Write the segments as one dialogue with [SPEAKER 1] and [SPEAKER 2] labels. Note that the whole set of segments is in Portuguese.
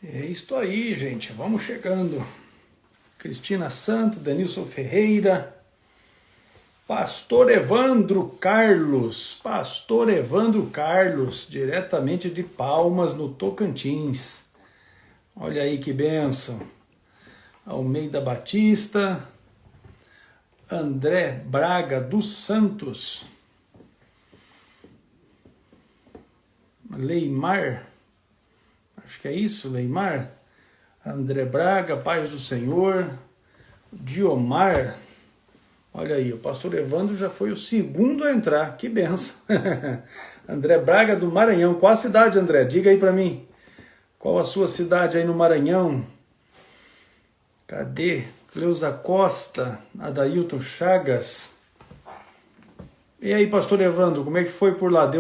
[SPEAKER 1] É isso aí, gente. Vamos chegando. Cristina Santos, Denilson Ferreira, Pastor Evandro Carlos, diretamente de Palmas, no Tocantins. Olha aí que bênção. Almeida Batista, André Braga dos Santos, Leimar, acho que é isso, Leimar, André Braga, paz do Senhor, Diomar, olha aí, o pastor Evandro já foi o segundo a entrar, que benção. André Braga do Maranhão, qual a cidade, André? Diga aí para mim, qual a sua cidade aí no Maranhão? Cadê? Cleusa Costa, Adailton Chagas. E aí, pastor Evandro, como é que foi por lá?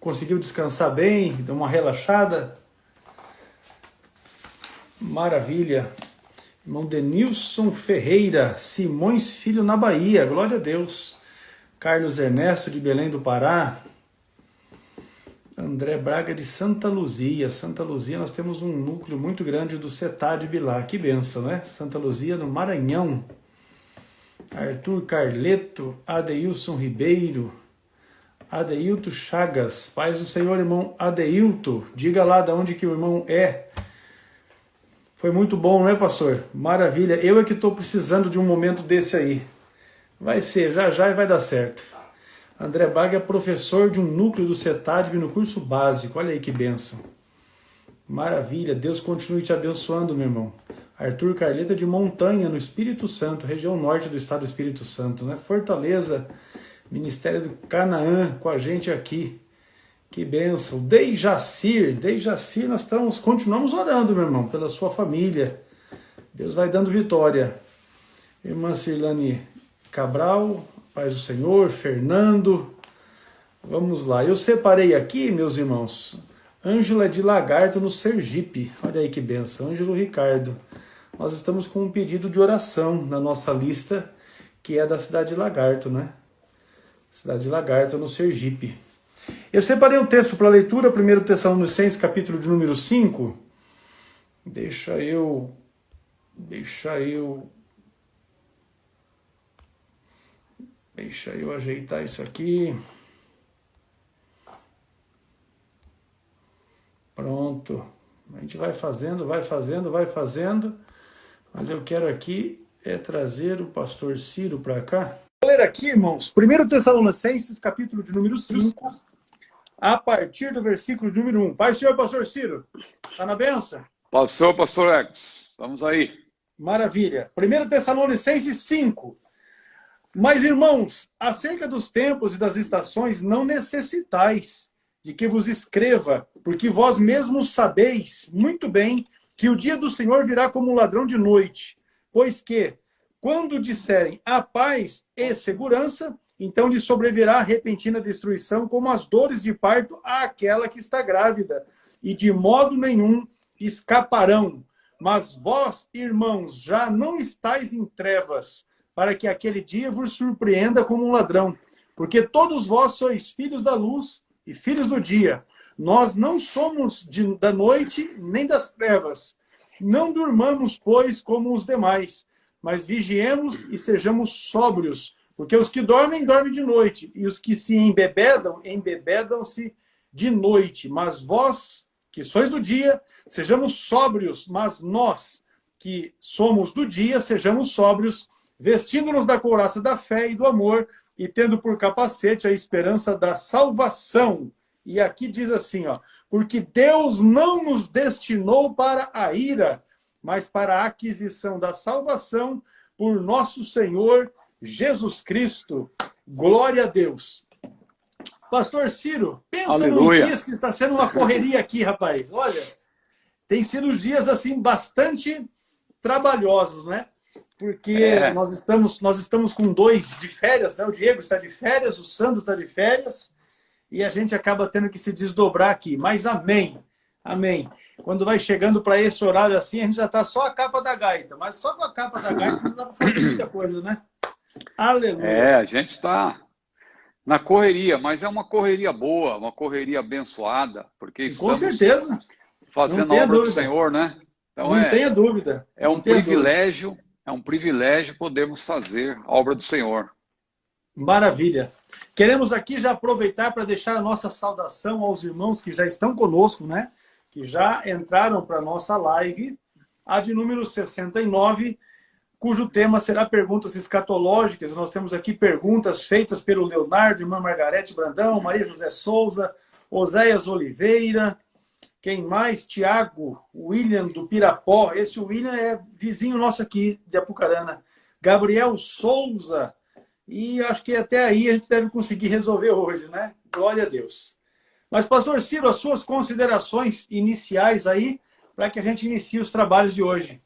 [SPEAKER 1] Conseguiu descansar bem? Deu uma relaxada? Maravilha. Irmão Denilson Ferreira, Simões Filho na Bahia, glória a Deus. Carlos Ernesto de Belém do Pará. André Braga de Santa Luzia. Santa Luzia, nós temos um núcleo muito grande do CETAD Bilar. Que benção, né? Santa Luzia, no Maranhão. Arthur Carleto, Adeilson Ribeiro, Adeilton Chagas. Paz do Senhor, irmão Adeilton. Diga lá de onde que o irmão é. Foi muito bom, não é, pastor? Maravilha. Eu é que estou precisando de um momento desse aí. Vai ser, já já e vai dar certo. André Braga é professor de um núcleo do CETADB no curso básico. Olha aí que bênção. Maravilha. Deus continue te abençoando, meu irmão. Arthur Carleta de Montanha, no Espírito Santo, região norte do estado do Espírito Santo, né? Fortaleza, Ministério do Canaã, com a gente aqui. Que bênção. Deijacir, nós continuamos orando, meu irmão, pela sua família. Deus vai dando vitória. Irmã Cirlane Cabral, paz do Senhor, Fernando. Vamos lá. Eu separei aqui, meus irmãos, Ângela de Lagarto, no Sergipe. Olha aí que benção. Ângelo Ricardo. Nós estamos com um pedido de oração na nossa lista, que é da cidade de Lagarto, né? Cidade de Lagarto, no Sergipe. Eu separei um texto para leitura, 1 Tessalonicenses, capítulo de número 5. Deixa eu ajeitar isso aqui. Pronto. A gente vai fazendo, mas eu quero aqui trazer o pastor Ciro para cá. Vou ler aqui, irmãos, 1 Tessalonicenses, capítulo de número 5, a partir do versículo de número 1. Pai, senhor, pastor Ciro, está na benção?
[SPEAKER 2] Passou, pastor X. Vamos aí.
[SPEAKER 1] Maravilha. 1 Tessalonicenses 5. Mas, irmãos, acerca dos tempos e das estações, não necessitais de que vos escreva, porque vós mesmos sabeis muito bem que o dia do Senhor virá como um ladrão de noite. Pois que, quando disserem a paz e segurança, então lhe sobrevirá repentina destruição, como as dores de parto àquela que está grávida, e de modo nenhum escaparão. Mas vós, irmãos, já não estáis em trevas, para que aquele dia vos surpreenda como um ladrão. Porque todos vós sois filhos da luz e filhos do dia. Nós não somos da noite nem das trevas. Não durmamos, pois, como os demais, mas vigiemos e sejamos sóbrios. Porque os que dormem, dormem de noite, e os que se embebedam, embebedam-se de noite. Mas vós, que sois do dia, sejamos sóbrios, mas nós, que somos do dia, sejamos sóbrios, vestindo-nos da couraça da fé e do amor, e tendo por capacete a esperança da salvação. E aqui diz assim, ó, porque Deus não nos destinou para a ira, mas para a aquisição da salvação por nosso Senhor Jesus Cristo. Glória a Deus. Pastor Ciro, pensa
[SPEAKER 2] Aleluia.
[SPEAKER 1] nos dias que está sendo uma correria aqui, rapaz. Olha, tem sido dias assim bastante trabalhosos, né? Porque nós estamos com dois de férias, né? O Diego está de férias, o Sandro está de férias, e a gente acaba tendo que se desdobrar aqui. Mas amém, amém. Quando vai chegando para esse horário assim, a gente já está só a capa da gaita. Mas só com a capa da gaita não dá para fazer muita coisa, né? Aleluia.
[SPEAKER 2] A gente está na correria, mas é uma correria boa, uma correria abençoada, porque
[SPEAKER 1] Com
[SPEAKER 2] estamos
[SPEAKER 1] certeza.
[SPEAKER 2] fazendo a obra do Senhor, né? Então
[SPEAKER 1] Não tenha dúvida.
[SPEAKER 2] É um privilégio podermos fazer a obra do Senhor.
[SPEAKER 1] Maravilha. Queremos aqui já aproveitar para deixar a nossa saudação aos irmãos que já estão conosco, né? Que já entraram para a nossa live, a de número 69, cujo tema será perguntas escatológicas. Nós temos aqui perguntas feitas pelo Leonardo, irmã Margarete Brandão, Maria José Souza, Oséias Oliveira, quem mais? Tiago, William do Pirapó. Esse William é vizinho nosso aqui de Apucarana. Gabriel Souza. E acho que até aí a gente deve conseguir resolver hoje, né? Glória a Deus. Mas, pastor Ciro, as suas considerações iniciais aí, para que a gente inicie os trabalhos de hoje.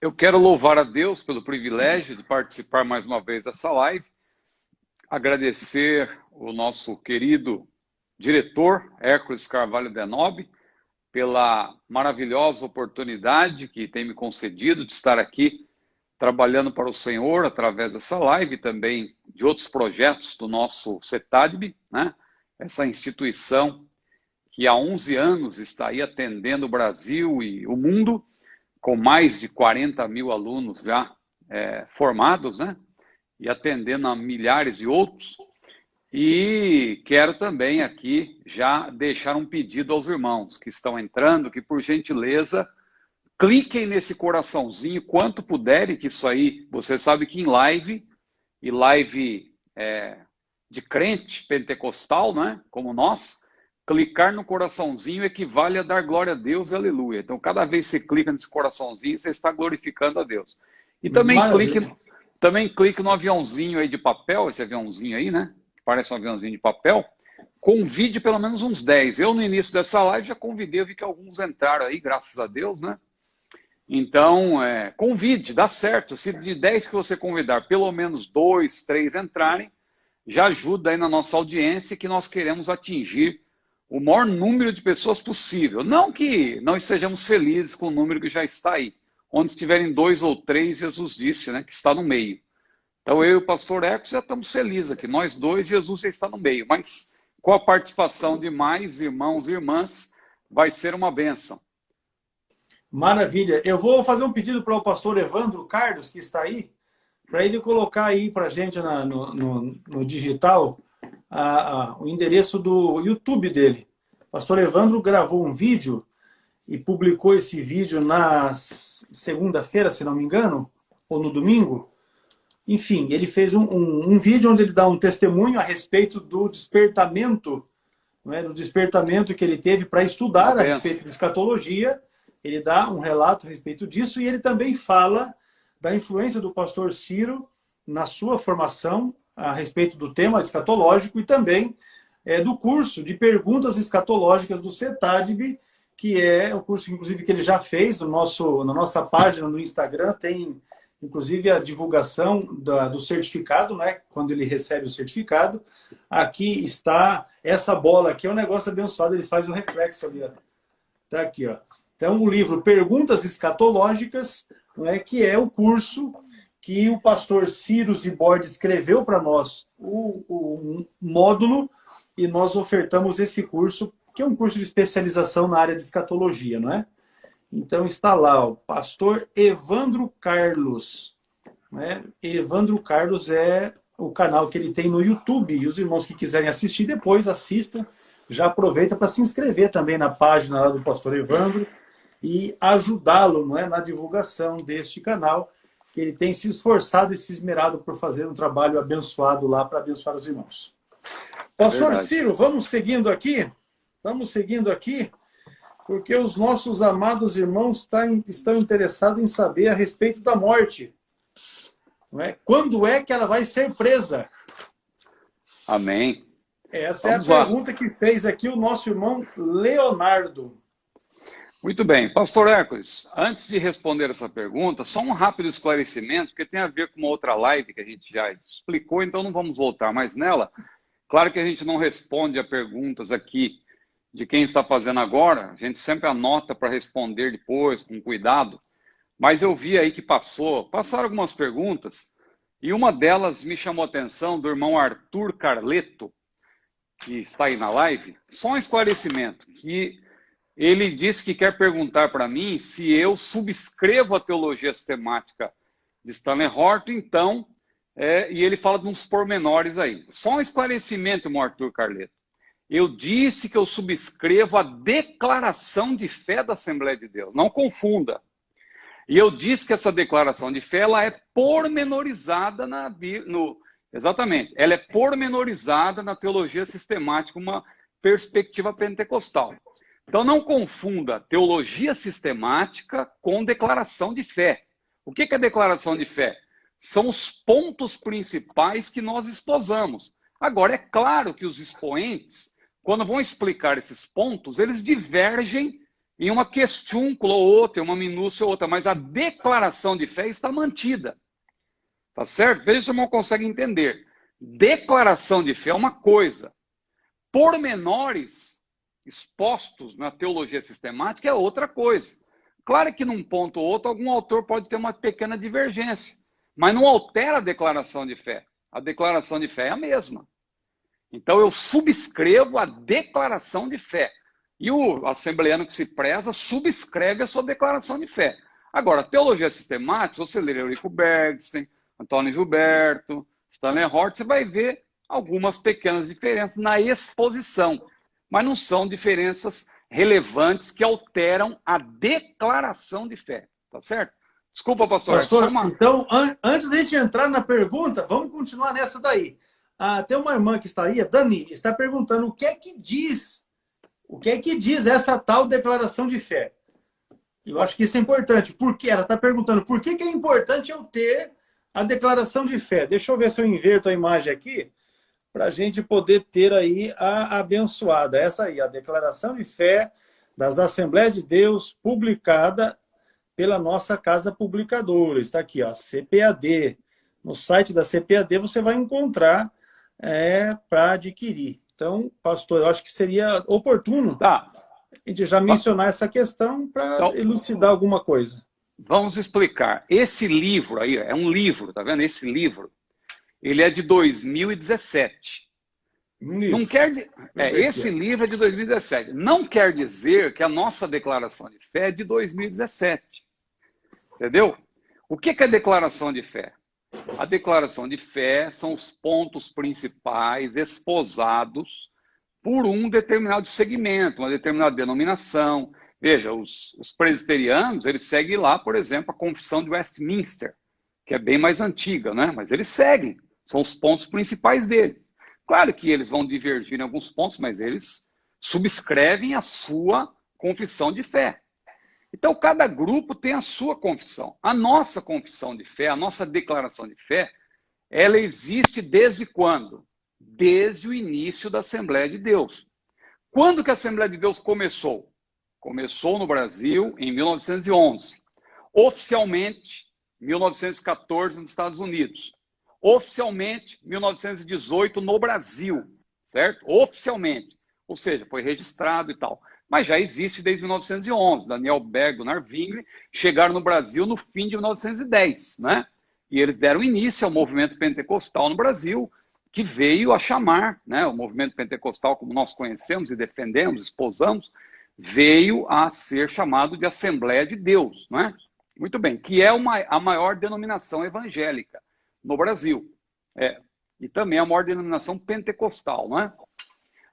[SPEAKER 2] Eu quero louvar a Deus pelo privilégio de participar mais uma vez dessa live. Agradecer o nosso querido diretor, Hércules Carvalho Denob, pela maravilhosa oportunidade que tem me concedido de estar aqui trabalhando para o Senhor através dessa live e também de outros projetos do nosso CETADB, né? Essa instituição que há 11 anos está aí atendendo o Brasil e o mundo, com mais de 40 mil alunos já formados, né? E atendendo a milhares de outros. E quero também aqui já deixar um pedido aos irmãos que estão entrando, que por gentileza cliquem nesse coraçãozinho quanto puderem, que isso aí, você sabe que em live, e live de crente pentecostal, né, como nós, clicar no coraçãozinho equivale a dar glória a Deus e aleluia. Então, cada vez que você clica nesse coraçãozinho, você está glorificando a Deus. E também clique no aviãozinho aí de papel, esse aviãozinho aí, né? Parece um aviãozinho de papel, convide pelo menos uns 10. Eu, no início dessa live, já convidei, eu vi que alguns entraram aí, graças a Deus, né? Então, convide, dá certo. Se de 10 que você convidar, pelo menos 2, 3 entrarem, já ajuda aí na nossa audiência, que nós queremos atingir o maior número de pessoas possível. Não que nós sejamos felizes com o número que já está aí. Onde estiverem 2 ou 3, Jesus disse, né, que está no meio. Então, eu e o pastor Eco já estamos felizes aqui. Nós dois, Jesus já está no meio. Mas com a participação de mais irmãos e irmãs, vai ser uma bênção.
[SPEAKER 1] Maravilha. Eu vou fazer um pedido para o pastor Evandro Carlos, que está aí, para ele colocar aí para a gente no digital o endereço do YouTube dele. O pastor Evandro gravou um vídeo e publicou esse vídeo na segunda-feira, se não me engano, ou no domingo. Enfim, ele fez um vídeo onde ele dá um testemunho a respeito do despertamento, não é? Do despertamento que ele teve para estudar a respeito de escatologia. Ele dá um relato a respeito disso e ele também fala da influência do pastor Ciro na sua formação a respeito do tema escatológico e também do curso de perguntas escatológicas do CETADB, que é o curso, inclusive, que ele já fez na nossa página no Instagram, tem inclusive a divulgação do certificado, né? Quando ele recebe o certificado. Aqui está essa bola aqui, é um negócio abençoado, ele faz um reflexo ali, ó. Tá aqui, ó. Então, o livro Perguntas Escatológicas, né, que é o curso que o pastor Ciro Zibordi escreveu para nós, o módulo, e nós ofertamos esse curso, que é um curso de especialização na área de escatologia, não é? Então está lá, o pastor Evandro Carlos. Né? Evandro Carlos é o canal que ele tem no YouTube. E os irmãos que quiserem assistir depois, assistam. Já aproveita para se inscrever também na página lá do pastor Evandro e ajudá-lo, não é, na divulgação deste canal, que ele tem se esforçado e se esmerado por fazer um trabalho abençoado lá para abençoar os irmãos. Pastor Ciro, vamos seguindo aqui? Vamos seguindo aqui? Porque os nossos amados irmãos estão interessados em saber a respeito da morte. Não é? Quando é que ela vai ser presa?
[SPEAKER 2] Amém.
[SPEAKER 1] Essa Vamos é a pergunta que fez aqui o nosso irmão Leonardo.
[SPEAKER 2] Muito bem. Pastor Hércules, antes de responder essa pergunta, só um rápido esclarecimento, porque tem a ver com uma outra live que a gente já explicou, então não vamos voltar mais nela. Claro que a gente não responde a perguntas aqui de quem está fazendo agora, a gente sempre anota para responder depois, com cuidado, mas eu vi aí que passaram algumas perguntas, e uma delas me chamou a atenção, do irmão Arthur Carleto, que está aí na live. Só um esclarecimento, que Ele disse que quer perguntar para mim se eu subscrevo a teologia sistemática de Stanley Horton, então, e ele fala de uns pormenores aí. Só um esclarecimento, irmão Arthur Carleto. Eu disse que eu subscrevo a declaração de fé da Assembleia de Deus. Não confunda. E eu disse que essa declaração de fé ela é pormenorizada exatamente, ela é pormenorizada na teologia sistemática, uma perspectiva pentecostal. Então não confunda teologia sistemática com declaração de fé. O que é declaração de fé? São os pontos principais que nós esposamos. Agora, é claro que os expoentes, quando vão explicar esses pontos, eles divergem em uma questiúncula ou outra, em uma minúcia ou outra, mas a declaração de fé está mantida. Tá certo? Veja se o irmão consegue entender. Declaração de fé é uma coisa. Pormenores expostos na teologia sistemática é outra coisa. Claro que num ponto ou outro, algum autor pode ter uma pequena divergência, mas não altera a declaração de fé. A declaração de fé é a mesma. Então eu subscrevo a declaração de fé. E o assembleano que se preza subscreve a sua declaração de fé. Agora, teologia sistemática, você ler Eurico Bergsten, Antônio Gilberto, Stanley Horton, você vai ver algumas pequenas diferenças na exposição, mas não são diferenças relevantes que alteram a declaração de fé, tá certo? Desculpa, pastor.
[SPEAKER 1] Então, antes de a gente entrar na pergunta, vamos continuar nessa daí. Tem uma irmã que está aí, a Dani, está perguntando o que é que diz essa tal declaração de fé. Eu acho que isso é importante. Porque ela está perguntando por que é importante eu ter a declaração de fé. Deixa eu ver se eu inverto a imagem aqui, para a gente poder ter aí a abençoada. Essa aí, a declaração de fé das Assembleias de Deus, publicada pela nossa casa publicadora. Está aqui, ó, CPAD. No site da CPAD você vai encontrar para adquirir. Então, pastor, eu acho que seria oportuno de já mencionar essa questão para elucidar alguma coisa.
[SPEAKER 2] Vamos explicar. Esse livro aí, é um livro, tá vendo? Esse livro, ele é de 2017. Não quer esse livro é de 2017. Não quer dizer que a nossa declaração de fé é de 2017. Entendeu? O que é declaração de fé? A declaração de fé são os pontos principais esposados por um determinado segmento, uma determinada denominação. Veja, os presbiterianos, eles seguem lá, por exemplo, a Confissão de Westminster, que é bem mais antiga, né? Mas eles seguem, são os pontos principais deles. Claro que eles vão divergir em alguns pontos, mas eles subscrevem a sua confissão de fé. Então, cada grupo tem a sua confissão. A nossa confissão de fé, a nossa declaração de fé, ela existe desde quando? Desde o início da Assembleia de Deus. Quando que a Assembleia de Deus começou? Começou no Brasil em 1911. Oficialmente, 1914 nos Estados Unidos. Oficialmente, 1918 no Brasil, certo? Oficialmente. Ou seja, foi registrado e tal. Mas já existe desde 1911. Daniel Berg, Gunnar Zwingli chegaram no Brasil no fim de 1910, né? E eles deram início ao movimento pentecostal no Brasil, que veio a chamar, né? O movimento pentecostal, como nós conhecemos e defendemos, esposamos, veio a ser chamado de Assembleia de Deus, não é? Muito bem, que é a maior denominação evangélica no Brasil. E também a maior denominação pentecostal, não é?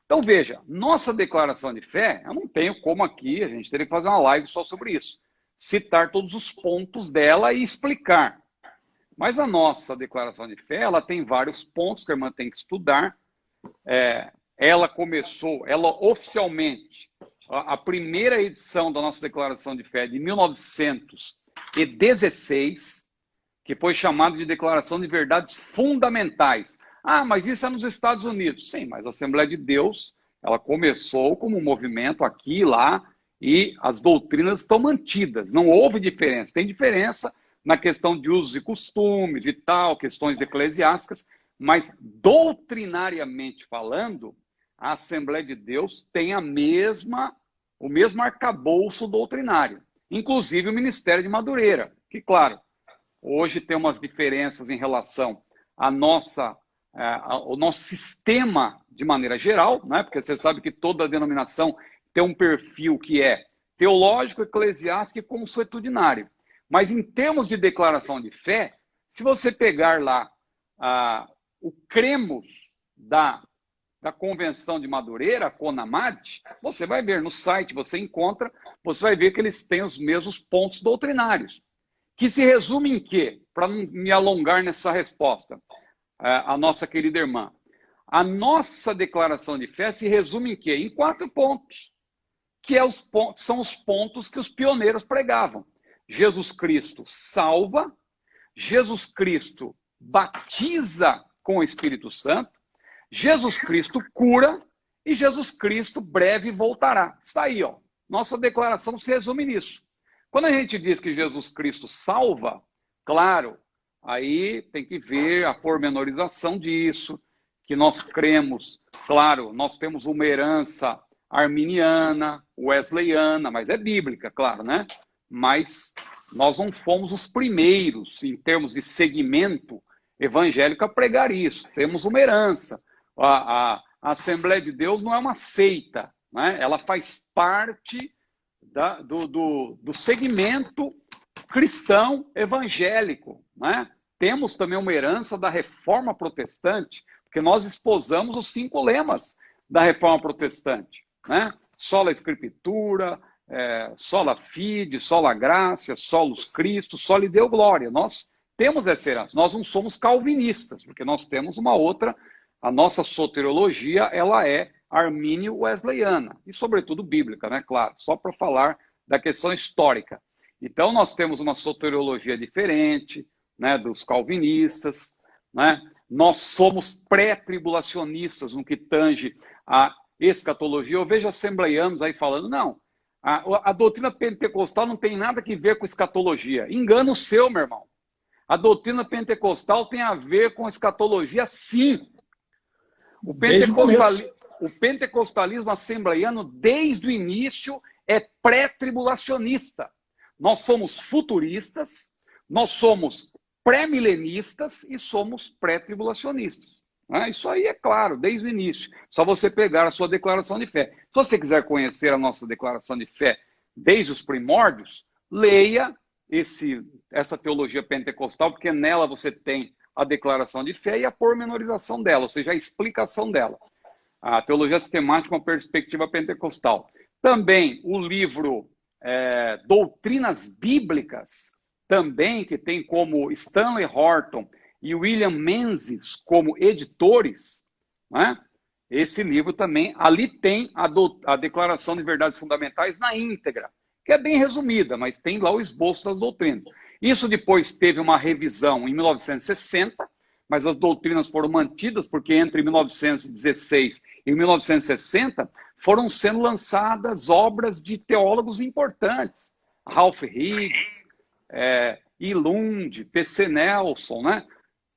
[SPEAKER 2] Então, veja, nossa declaração de fé, eu não tenho como aqui, a gente teria que fazer uma live só sobre isso. Citar todos os pontos dela e explicar. Mas a nossa declaração de fé, ela tem vários pontos que a irmã tem que estudar. Ela oficialmente, a primeira edição da nossa declaração de fé é de 1916, que foi chamada de Declaração de Verdades Fundamentais. Mas isso é nos Estados Unidos. Sim, mas a Assembleia de Deus, ela começou como um movimento aqui e lá, e as doutrinas estão mantidas. Não houve diferença. Tem diferença na questão de usos e costumes e tal, questões eclesiásticas, mas doutrinariamente falando, a Assembleia de Deus tem o mesmo arcabouço doutrinário. Inclusive o Ministério de Madureira, que, claro, hoje tem umas diferenças em relação ao nosso sistema de maneira geral, né? Porque você sabe que toda denominação ter um perfil que é teológico, eclesiástico e consuetudinário. Mas em termos de declaração de fé, se você pegar lá o cremos da Convenção de Madureira, a CONAMAD, você vai ver no site, você vai ver que eles têm os mesmos pontos doutrinários. Que se resume em quê? Para não me alongar nessa resposta, a nossa querida irmã. A nossa declaração de fé se resume em quê? Em 4 pontos, que são os pontos que os pioneiros pregavam. Jesus Cristo salva, Jesus Cristo batiza com o Espírito Santo, Jesus Cristo cura e Jesus Cristo breve voltará. Está aí, ó. Nossa declaração se resume nisso. Quando a gente diz que Jesus Cristo salva, claro, aí tem que ver a pormenorização disso, que nós cremos, claro, nós temos uma herança arminiana, wesleyana, mas é bíblica, claro, né? Mas nós não fomos os primeiros, em termos de segmento evangélico, a pregar isso. Temos uma herança. A Assembleia de Deus não é uma seita, né? Ela faz parte do segmento cristão evangélico, né? Temos também uma herança da Reforma Protestante, porque nós esposamos os 5 lemas da Reforma Protestante, né? Sola Escritura, sola fide, sola gratia, solus Christo, soli Deo glória. Nós temos essa herança. Nós não somos calvinistas, porque nós temos uma outra. A nossa soteriologia, ela é armínio-wesleyana, e sobretudo bíblica, né? Claro, só para falar da questão histórica. Então, nós temos uma soteriologia diferente, né, dos calvinistas, né? Nós somos pré-tribulacionistas no que tange a escatologia. Eu vejo assembleianos aí falando, não, a doutrina pentecostal não tem nada que ver com escatologia. Engano seu, meu irmão. A doutrina pentecostal tem a ver com escatologia, sim. O pentecostalismo assembleiano, desde o início, é pré-tribulacionista. Nós somos futuristas, nós somos pré-milenistas e somos pré-tribulacionistas. Isso aí é claro, desde o início. Só você pegar a sua declaração de fé. Se você quiser conhecer a nossa declaração de fé desde os primórdios, leia essa teologia pentecostal, porque nela você tem a declaração de fé e a pormenorização dela, ou seja, a explicação dela. A teologia sistemática, uma perspectiva pentecostal. Também o livro Doutrinas Bíblicas, também que tem como Stanley Horton e William Menzies como editores, né? Esse livro também, ali tem a Declaração de Verdades Fundamentais na íntegra, que é bem resumida, mas tem lá o esboço das doutrinas. Isso depois teve uma revisão em 1960, mas as doutrinas foram mantidas, porque entre 1916 e 1960 foram sendo lançadas obras de teólogos importantes. Ralph Higgs, E. Lund, P.C. Nelson, né?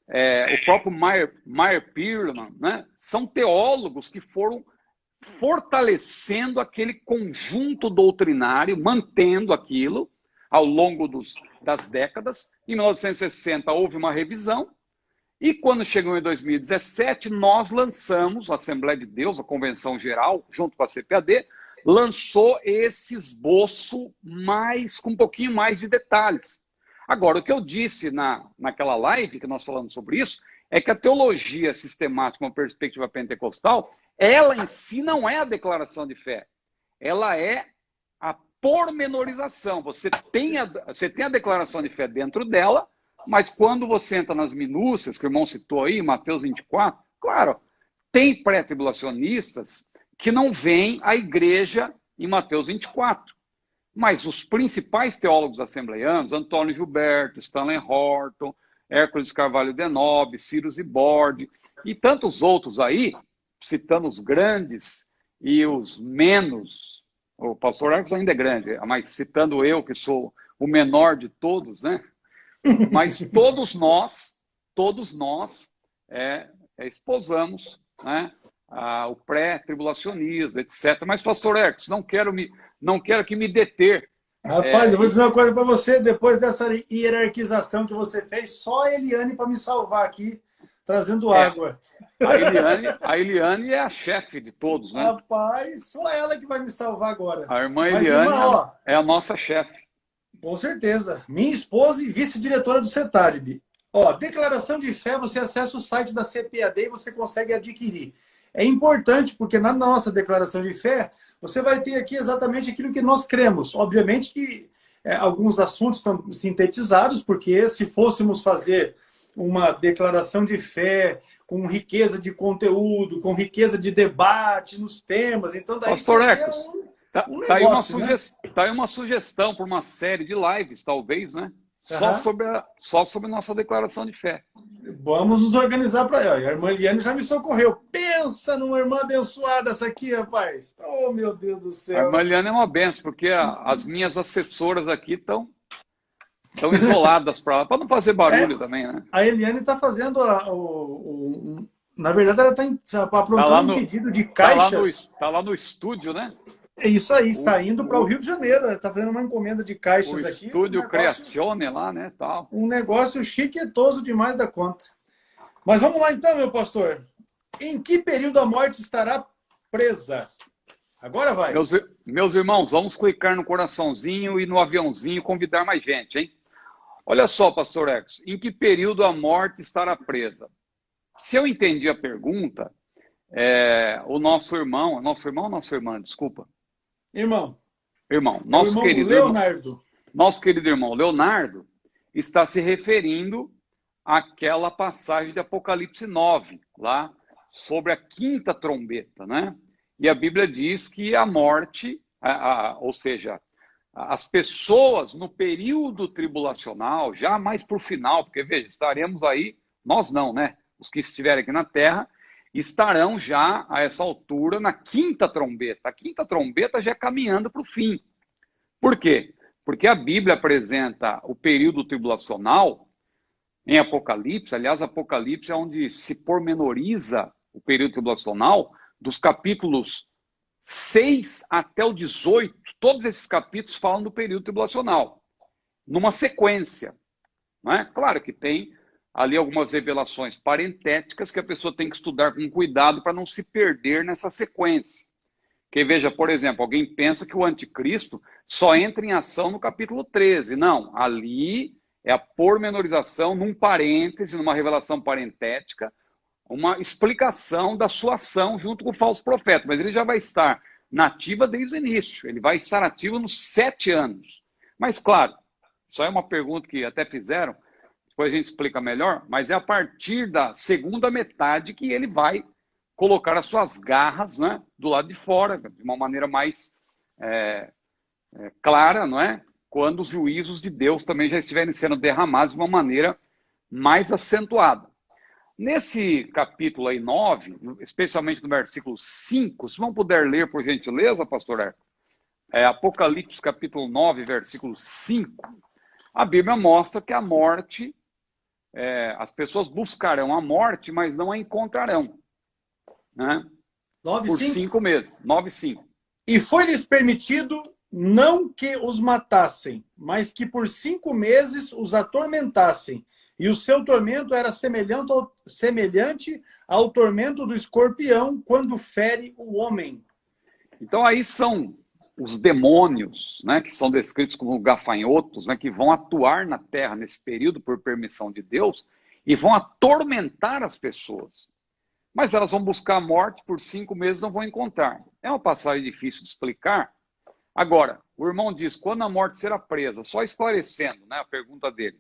[SPEAKER 2] O próprio Meyer Pearlman, né? São teólogos que foram fortalecendo aquele conjunto doutrinário, mantendo aquilo ao longo das décadas. Em 1960 houve uma revisão, e quando chegou em 2017, nós lançamos, a Assembleia de Deus, a Convenção Geral, junto com a CPAD, lançou esse esboço com um pouquinho mais de detalhes. Agora, o que eu disse naquela live que nós falamos sobre isso, é que a teologia sistemática, uma perspectiva pentecostal, ela em si não é a declaração de fé. Ela é a pormenorização. Você tem a declaração de fé dentro dela, mas quando você entra nas minúcias, que o irmão citou aí, Mateus 24, claro, tem pré-tribulacionistas que não veem a igreja em Mateus 24. Mas os principais teólogos assembleianos, Antônio Gilberto, Stanley Horton, Hércules Carvalho de Nobre, Ciro Zibordi e tantos outros aí, citando os grandes e os menos, o pastor Hércules ainda é grande, mas citando eu, que sou o menor de todos, né? Mas todos nós esposamos, né, o pré-tribulacionismo, etc. Mas, pastor Hércules, não quero que me deter.
[SPEAKER 1] Rapaz, eu vou dizer uma coisa para você, depois dessa hierarquização que você fez, só a Eliane para me salvar aqui trazendo
[SPEAKER 2] É,
[SPEAKER 1] água.
[SPEAKER 2] a Eliane é a chefe de todos, né?
[SPEAKER 1] Rapaz, só ela que vai me salvar agora.
[SPEAKER 2] A irmã
[SPEAKER 1] Mas, irmã,
[SPEAKER 2] Eliane
[SPEAKER 1] ó,
[SPEAKER 2] é a nossa chefe.
[SPEAKER 1] com certeza. Minha esposa e vice-diretora do CETAD. Ó, declaração de fé, você acessa o site da CPAD e você consegue adquirir. É importante porque na nossa declaração de fé, você vai ter aqui exatamente aquilo que nós cremos. Obviamente que alguns assuntos estão sintetizados, porque se fôssemos fazer uma declaração de fé com riqueza de conteúdo, com riqueza de debate nos temas, então daí
[SPEAKER 2] Pastor
[SPEAKER 1] seria
[SPEAKER 2] Ecos,
[SPEAKER 1] um
[SPEAKER 2] tá
[SPEAKER 1] negócio, né?
[SPEAKER 2] tá aí uma sugestão para uma série de lives, talvez, né?
[SPEAKER 1] Aham.
[SPEAKER 2] Só sobre nossa declaração de fé.
[SPEAKER 1] Vamos nos organizar para ela. A irmã Eliane já me socorreu. Pensa numa irmã abençoada essa aqui, rapaz. Oh, meu Deus do
[SPEAKER 2] A irmã
[SPEAKER 1] céu.
[SPEAKER 2] Eliane é uma benção, porque as minhas assessoras aqui estão tão isoladas para não fazer barulho
[SPEAKER 1] É,
[SPEAKER 2] também, né?
[SPEAKER 1] a Eliane está fazendo na verdade, ela está
[SPEAKER 2] Tá lá
[SPEAKER 1] aprontando um
[SPEAKER 2] no,
[SPEAKER 1] pedido de caixas.
[SPEAKER 2] tá lá no estúdio, né?
[SPEAKER 1] É isso aí,
[SPEAKER 2] O,
[SPEAKER 1] está indo para o
[SPEAKER 2] o,
[SPEAKER 1] Rio de Janeiro. Ela está fazendo uma encomenda de
[SPEAKER 2] o
[SPEAKER 1] caixas aqui.
[SPEAKER 2] estúdio Creazione lá, né? Tal.
[SPEAKER 1] Um negócio chiquetoso demais da conta. Mas vamos lá então, meu pastor. Em que período a morte estará presa? Agora vai.
[SPEAKER 2] Meus irmãos, vamos clicar no coraçãozinho e no aviãozinho e convidar mais gente, hein? Olha só, pastor Ecos, em que período a morte estará presa? Se eu entendi a pergunta, o nossa irmã, desculpa.
[SPEAKER 1] Irmão.
[SPEAKER 2] Irmão,
[SPEAKER 1] É o irmão Leonardo.
[SPEAKER 2] Nosso querido irmão Leonardo está se referindo àquela passagem de Apocalipse 9, lá, sobre a quinta trombeta, né? E a Bíblia diz que a morte, ou seja, as pessoas no período tribulacional, já mais para o final, porque veja, estaremos aí, nós não, né? Os que estiverem aqui na Terra, estarão já a essa altura na quinta trombeta. A quinta trombeta já é caminhando para o fim. Por quê? Porque a Bíblia apresenta o período tribulacional em Apocalipse. Aliás, Apocalipse é onde se pormenoriza o período tribulacional, dos capítulos 6 até o 18. Todos esses capítulos falam do período tribulacional, numa sequência. Não é? Claro que tem ali algumas revelações parentéticas que a pessoa tem que estudar com cuidado para não se perder nessa sequência. Porque veja, por exemplo, alguém pensa que o anticristo só entra em ação no capítulo 13. Não, ali é a pormenorização num parêntese, numa revelação parentética, uma explicação da sua ação junto com o falso profeta. Mas ele já vai estar nativa desde o início. Ele vai estar ativo nos 7 anos. Mas, claro, só é uma pergunta que até fizeram, depois a gente explica melhor, mas é a partir da segunda metade que ele vai colocar as suas garras, né, do lado de fora, de uma maneira mais clara, não é? Quando os juízos de Deus também já estiverem sendo derramados de uma maneira mais acentuada. Nesse capítulo aí 9, especialmente no versículo 5, se não puder ler, por gentileza, pastor Erco, Apocalipse capítulo 9, versículo 5, a Bíblia mostra que a morte, as pessoas buscarão a morte, mas não a encontrarão. Né?
[SPEAKER 1] 9,
[SPEAKER 2] por 5 meses. 9, 5.
[SPEAKER 1] E foi-lhes permitido não que os matassem, mas que por 5 meses os atormentassem. E o seu tormento era semelhante ao tormento do escorpião quando fere o homem.
[SPEAKER 2] Então aí são os demônios, né, que são descritos como gafanhotos, né, que vão atuar na terra nesse período por permissão de Deus e vão atormentar as pessoas. Mas elas vão buscar a morte por 5 meses, não vão encontrar. É uma passagem difícil de explicar. Agora, o irmão diz, quando a morte será presa? Só esclarecendo, né, a pergunta dele.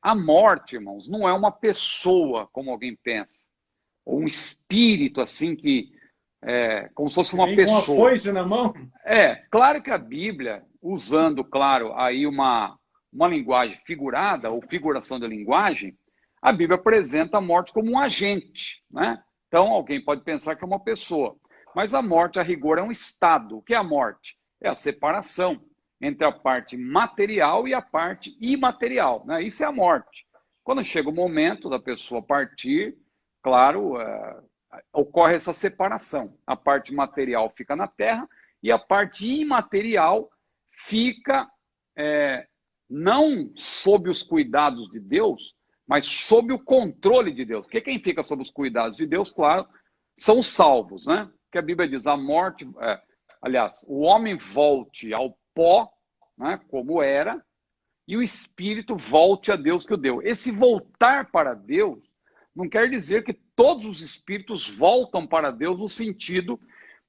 [SPEAKER 2] A morte, irmãos, não é uma pessoa, como alguém pensa. Ou um espírito, assim, que como se fosse uma pessoa.
[SPEAKER 1] Com a foice na mão?
[SPEAKER 2] Claro que a Bíblia, usando, claro, aí uma linguagem figurada, ou figuração de linguagem, a Bíblia apresenta a morte como um agente, né? Então, alguém pode pensar que é uma pessoa. Mas a morte, a rigor, é um estado. O que é a morte? É a separação entre a parte material e a parte imaterial, né? Isso é a morte. Quando chega o momento da pessoa partir, claro, ocorre essa separação. A parte material fica na terra e a parte imaterial fica não sob os cuidados de Deus, mas sob o controle de Deus. Porque quem fica sob os cuidados de Deus, claro, são os salvos, né? Que a Bíblia diz, a morte, aliás, o homem volte ao pó, né, como era, e o espírito volte a Deus que o deu. Esse voltar para Deus não quer dizer que todos os espíritos voltam para Deus no sentido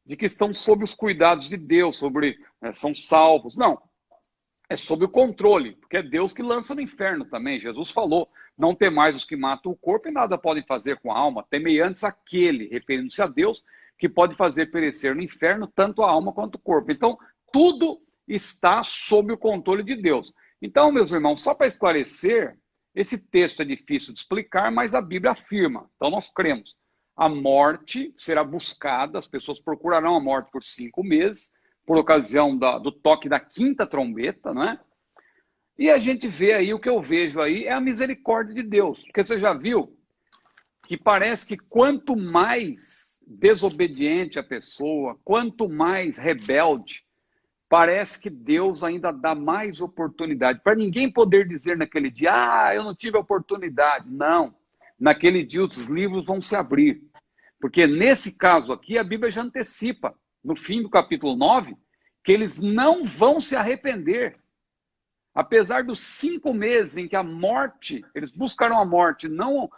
[SPEAKER 2] de que estão sob os cuidados de Deus, são salvos. Não, é sob o controle, porque é Deus que lança no inferno também. Jesus falou, não temais os que matam o corpo e nada podem fazer com a alma, temei antes aquele, referindo-se a Deus, que pode fazer perecer no inferno tanto a alma quanto o corpo. Então, tudo está sob o controle de Deus. Então, meus irmãos, só para esclarecer, esse texto é difícil de explicar, mas a Bíblia afirma. Então, nós cremos. A morte será buscada, as pessoas procurarão a morte por 5 meses, por ocasião do toque da 5ª trombeta, né? E a gente vê aí, o que eu vejo aí é a misericórdia de Deus. Porque você já viu que parece que quanto mais desobediente a pessoa, quanto mais rebelde, parece que Deus ainda dá mais oportunidade. Para ninguém poder dizer naquele dia, eu não tive oportunidade. Não. Naquele dia os livros vão se abrir. Porque nesse caso aqui, a Bíblia já antecipa, no fim do capítulo 9, que eles não vão se arrepender. Apesar dos 5 meses em que a morte, eles buscaram a morte, não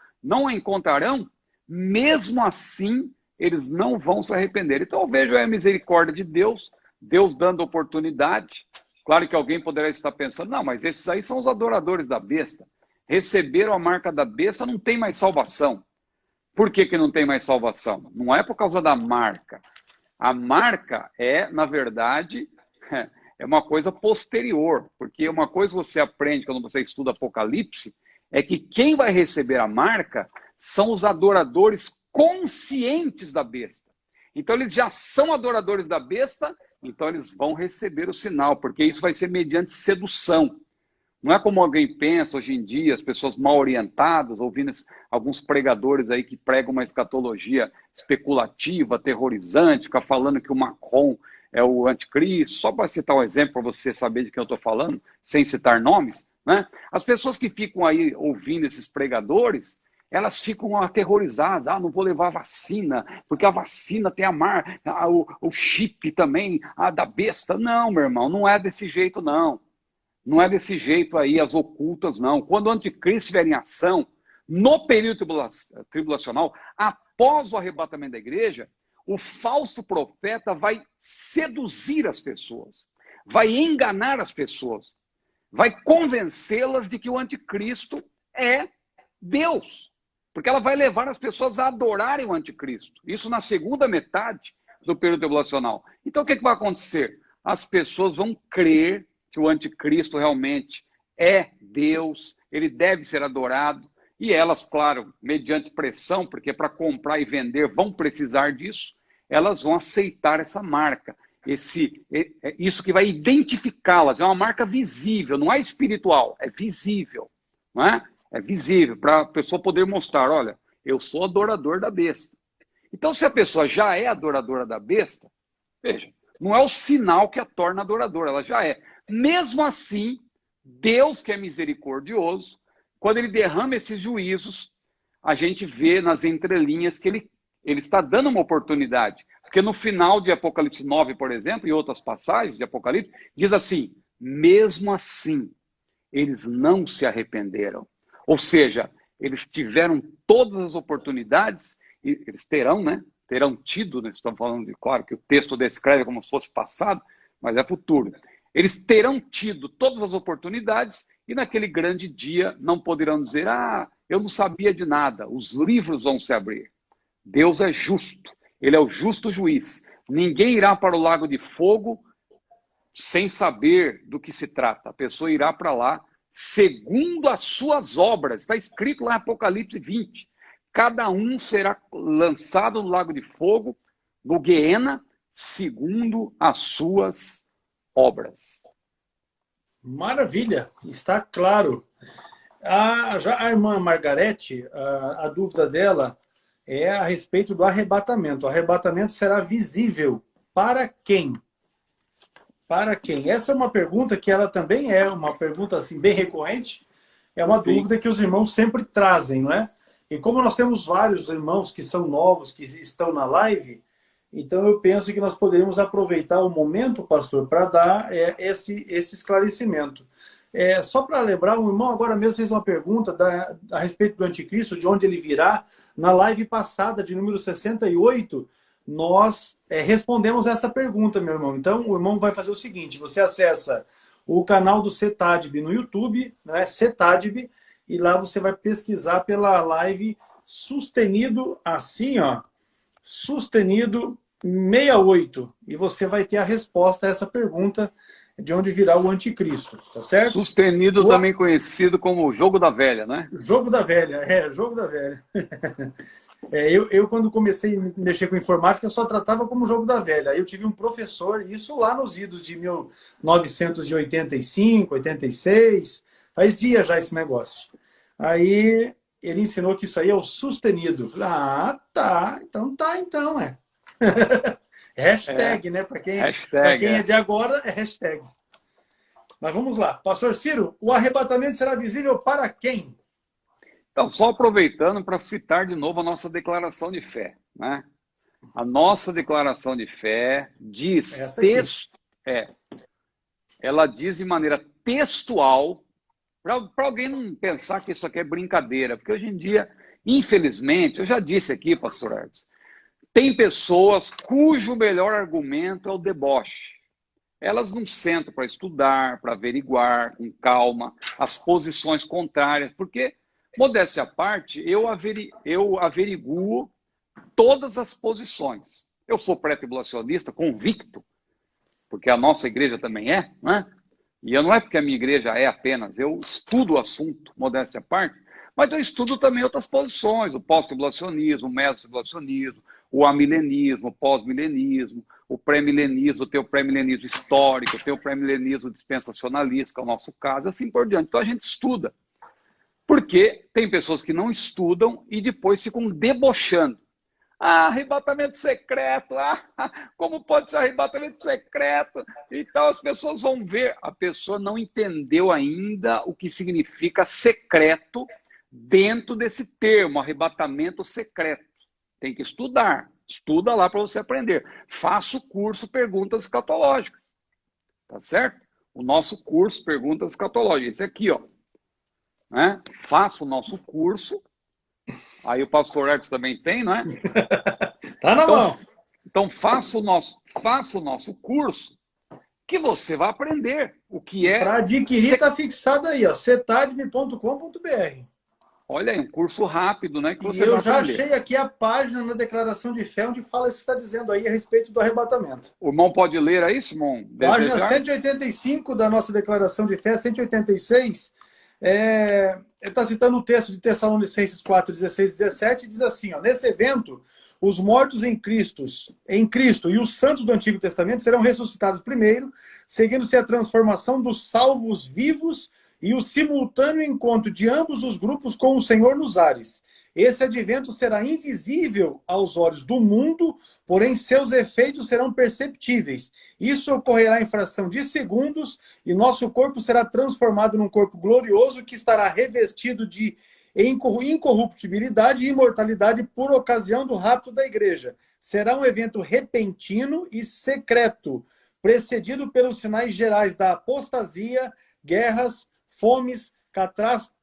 [SPEAKER 2] a encontrarão, mesmo assim, eles não vão se arrepender. Então eu vejo a misericórdia de Deus, Deus dando oportunidade. Claro que alguém poderá estar pensando, não, mas esses aí são os adoradores da besta. Receberam a marca da besta, não tem mais salvação. Por que não tem mais salvação? Não é por causa da marca. A marca é, na verdade, é uma coisa posterior. Porque uma coisa você aprende quando você estuda Apocalipse é que quem vai receber a marca são os adoradores conscientes da besta. Então eles já são adoradores da besta, então eles vão receber o sinal, porque isso vai ser mediante sedução. Não é como alguém pensa hoje em dia, as pessoas mal orientadas, ouvindo alguns pregadores aí que pregam uma escatologia especulativa, aterrorizante, fica falando que o Macron é o anticristo, só para citar um exemplo para você saber de quem eu estou falando, sem citar nomes, né? As pessoas que ficam aí ouvindo esses pregadores, elas ficam aterrorizadas, não vou levar vacina, porque a vacina tem o chip também, da besta. Não, meu irmão, não é desse jeito, não. Não é desse jeito aí, as ocultas, não. Quando o anticristo estiver em ação, no período tribulacional, após o arrebatamento da igreja, o falso profeta vai seduzir as pessoas, vai enganar as pessoas, vai convencê-las de que o anticristo é Deus. Porque ela vai levar as pessoas a adorarem o anticristo. Isso na segunda metade do período tribulacional. Então o que vai acontecer? As pessoas vão crer que o anticristo realmente é Deus, ele deve ser adorado, e elas, claro, mediante pressão, porque para comprar e vender vão precisar disso, elas vão aceitar essa marca, isso que vai identificá-las, é uma marca visível, não é espiritual, é visível, não é? É visível, para a pessoa poder mostrar, olha, eu sou adorador da besta. Então, se a pessoa já é adoradora da besta, veja, não é o sinal que a torna adoradora, ela já é. Mesmo assim, Deus, que é misericordioso, quando ele derrama esses juízos, a gente vê nas entrelinhas que ele está dando uma oportunidade. Porque no final de Apocalipse 9, por exemplo, e outras passagens de Apocalipse, diz assim, mesmo assim, eles não se arrependeram. Ou seja, eles tiveram todas as oportunidades, e eles terão, né? Terão tido, né? Estamos falando de, claro, que o texto descreve como se fosse passado, mas é futuro. Eles terão tido todas as oportunidades e naquele grande dia não poderão dizer, eu não sabia de nada, os livros vão se abrir. Deus é justo, ele é o justo juiz. Ninguém irá para o lago de fogo sem saber do que se trata. A pessoa irá para lá segundo as suas obras. Está escrito lá em Apocalipse 20. Cada um será lançado no lago de fogo, no Guiena, segundo as suas obras.
[SPEAKER 1] Maravilha, está claro. Já a irmã Margarete, a dúvida dela é a respeito do arrebatamento. O arrebatamento será visível para quem? Para quem? Essa é uma pergunta que ela também é uma pergunta assim, bem recorrente, é uma
[SPEAKER 2] Sim.
[SPEAKER 1] dúvida que os irmãos sempre trazem, não é? E como nós temos vários irmãos que são novos, que estão na live, então eu penso que nós poderíamos aproveitar o momento, pastor, para dar esse esclarecimento. Só para lembrar, um irmão agora mesmo fez uma pergunta a respeito do anticristo, de onde ele virá. Na live passada, de número 68, nós respondemos essa pergunta, meu irmão. Então, o irmão vai fazer o seguinte, você acessa o canal do CETADB no YouTube, né, CETADB, e lá você vai pesquisar pela live Sustenido, assim, ó, Sustenido 68, e você vai ter a resposta a essa pergunta de onde virá o anticristo, tá certo?
[SPEAKER 2] Sustenido, também conhecido como Jogo da Velha, né?
[SPEAKER 1] Jogo da Velha, Jogo da Velha. Eu, quando comecei a mexer com informática, eu só tratava como Jogo da Velha. Aí eu tive um professor, isso lá nos idos de 1985, 86, faz dias já esse negócio. Aí ele ensinou que isso aí é o sustenido. Falei, tá, então, Hashtag, né? Para quem é de agora, é hashtag. Mas vamos lá. Pastor Ciro, o arrebatamento será visível para quem?
[SPEAKER 2] Então, só aproveitando para citar de novo a nossa declaração de fé, né? A nossa declaração de fé diz, ela diz de maneira textual, para alguém não pensar que isso aqui é brincadeira, porque hoje em dia, infelizmente, eu já disse aqui, pastor Hermes, tem pessoas cujo melhor argumento é o deboche. Elas não sentam para estudar, para averiguar com calma as posições contrárias, porque, modéstia à parte, eu averiguo todas as posições. Eu sou pré-tribulacionista convicto, porque a nossa igreja também é, né? E não é porque a minha igreja é apenas, eu estudo o assunto, modéstia à parte, mas eu estudo também outras posições, o pós-tribulacionismo, o meso-tribulacionismo, o amilenismo, o pós-milenismo, o pré-milenismo, o teu pré-milenismo histórico, o teu pré-milenismo dispensacionalista, que é o nosso caso, assim por diante. Então a gente estuda. Porque tem pessoas que não estudam e depois ficam debochando. Arrebatamento secreto, como pode ser arrebatamento secreto? Então as pessoas vão ver, a pessoa não entendeu ainda o que significa secreto dentro desse termo, arrebatamento secreto. Tem que estudar, estuda lá para você aprender. Faça o curso Perguntas Escatológicas, tá certo? O nosso curso Perguntas Escatológicas, esse aqui, ó. Né? Faça o nosso curso. Aí o pastor Hertz também tem, não é?
[SPEAKER 1] Tá na mão.
[SPEAKER 2] Então faça o nosso curso, que você vai aprender o que é.
[SPEAKER 1] Para adquirir, está fixado aí, ó, cetadme.com.br.
[SPEAKER 2] Olha aí, um curso rápido, né? Que você
[SPEAKER 1] eu
[SPEAKER 2] vai
[SPEAKER 1] já
[SPEAKER 2] aprender.
[SPEAKER 1] achei aqui a página na declaração de fé onde fala isso que está dizendo aí a respeito do arrebatamento.
[SPEAKER 2] O irmão pode ler aí, Simão?
[SPEAKER 1] Página 185 da nossa declaração de fé, 186. Ele está citando o texto de Tessalonicenses 4, 16 e 17, e diz assim, ó, nesse evento, os mortos em Cristo e os santos do Antigo Testamento serão ressuscitados primeiro, seguindo-se a transformação dos salvos vivos e o simultâneo encontro de ambos os grupos com o Senhor nos ares. Esse advento será invisível aos olhos do mundo, porém seus efeitos serão perceptíveis. Isso ocorrerá em fração de segundos e nosso corpo será transformado num corpo glorioso que estará revestido de incorruptibilidade e imortalidade por ocasião do rapto da igreja. Será um evento repentino e secreto, precedido pelos sinais gerais da apostasia, guerras, fomes,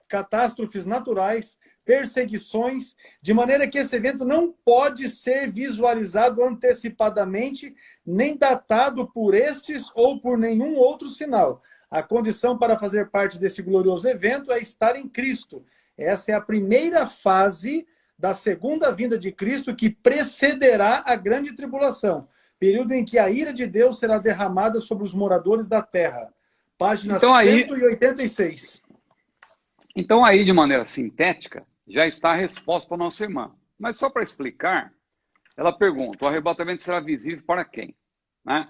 [SPEAKER 1] catástrofes naturais, perseguições, de maneira que esse evento não pode ser visualizado antecipadamente, nem datado por estes ou por nenhum outro sinal. A condição para fazer parte desse glorioso evento é estar em Cristo. Essa é a primeira fase da segunda vinda de Cristo que precederá a grande tribulação, período em que a ira de Deus será derramada sobre os moradores da terra. Página 186.
[SPEAKER 2] Então aí, de maneira sintética, já está a resposta para a nossa irmã. Mas só para explicar, ela pergunta, o arrebatamento será visível para quem? Né?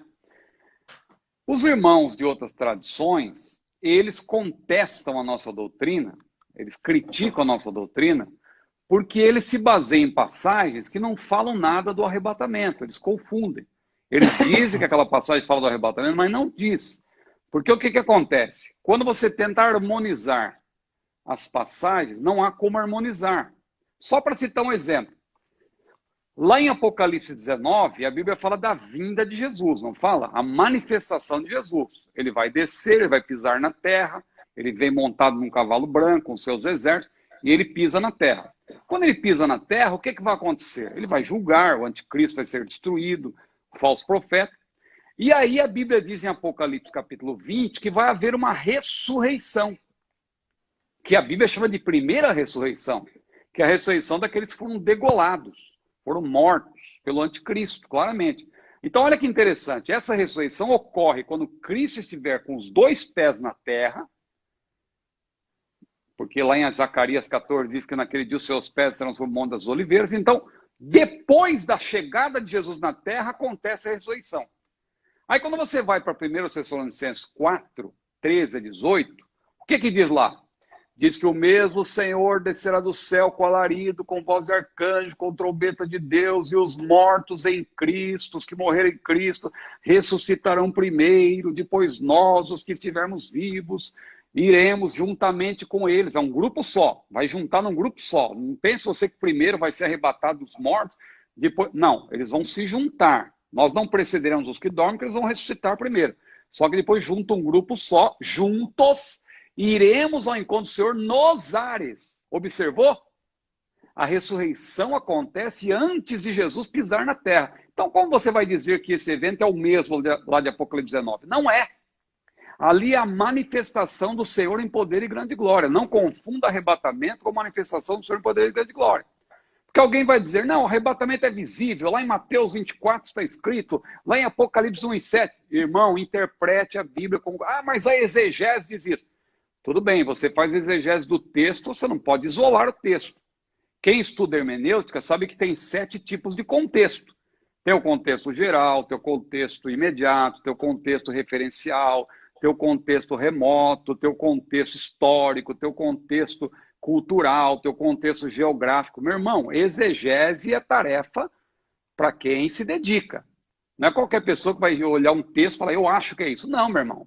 [SPEAKER 2] Os irmãos de outras tradições, eles contestam a nossa doutrina, eles criticam a nossa doutrina, porque eles se baseiam em passagens que não falam nada do arrebatamento, eles confundem. Eles dizem que aquela passagem fala do arrebatamento, mas não diz. Porque o que acontece? Quando você tenta harmonizar as passagens, não há como harmonizar. Só para citar um exemplo. Lá em Apocalipse 19, a Bíblia fala da vinda de Jesus, não fala? A manifestação de Jesus. Ele vai descer, ele vai pisar na terra, ele vem montado num cavalo branco com seus exércitos, e ele pisa na terra. Quando ele pisa na terra, o que vai acontecer? Ele vai julgar, o anticristo vai ser destruído, o falso profeta. E aí a Bíblia diz em Apocalipse capítulo 20 que vai haver uma ressurreição, que a Bíblia chama de primeira ressurreição, que é a ressurreição daqueles que foram degolados, foram mortos pelo anticristo, claramente. Então, olha que interessante, essa ressurreição ocorre quando Cristo estiver com os 2 pés na terra, porque lá em Zacarias 14 diz que naquele dia os seus pés serão sobre o Monte das Oliveiras. Então, depois da chegada de Jesus na terra, acontece a ressurreição. Aí, quando você vai para 1 Tessalonicenses 4, 13 a 18, o que diz lá? Diz que o mesmo Senhor descerá do céu com alarido, com voz de arcanjo, com trombeta de Deus, e os mortos em Cristo, os que morreram em Cristo, ressuscitarão primeiro, depois nós, os que estivermos vivos, iremos juntamente com eles. É um grupo só, vai juntar num grupo só. Não pense você que primeiro vai ser arrebatado dos mortos, depois... Não, eles vão se juntar. Nós não precederemos os que dormem, porque eles vão ressuscitar primeiro. Só que depois junta um grupo só, juntos, iremos ao encontro do Senhor nos ares. Observou? A ressurreição acontece antes de Jesus pisar na terra. Então, como você vai dizer que esse evento é o mesmo lá de Apocalipse 19? Não é. Ali é a manifestação do Senhor em poder e grande glória. Não confunda arrebatamento com manifestação do Senhor em poder e grande glória. Porque alguém vai dizer, não, o arrebatamento é visível. Lá em Mateus 24 está escrito, lá em Apocalipse 1:7. Irmão, interprete a Bíblia como... Ah, mas a exegese diz isso. Tudo bem, você faz exegese do texto, você não pode isolar o texto. Quem estuda hermenêutica sabe que tem 7 tipos de contexto. Tem o contexto geral, tem o contexto imediato, tem o contexto referencial, tem o contexto remoto, tem o contexto histórico, tem o contexto cultural, tem o contexto geográfico. Meu irmão, exegese é tarefa para quem se dedica. Não é qualquer pessoa que vai olhar um texto e falar, eu acho que é isso. Não, meu irmão.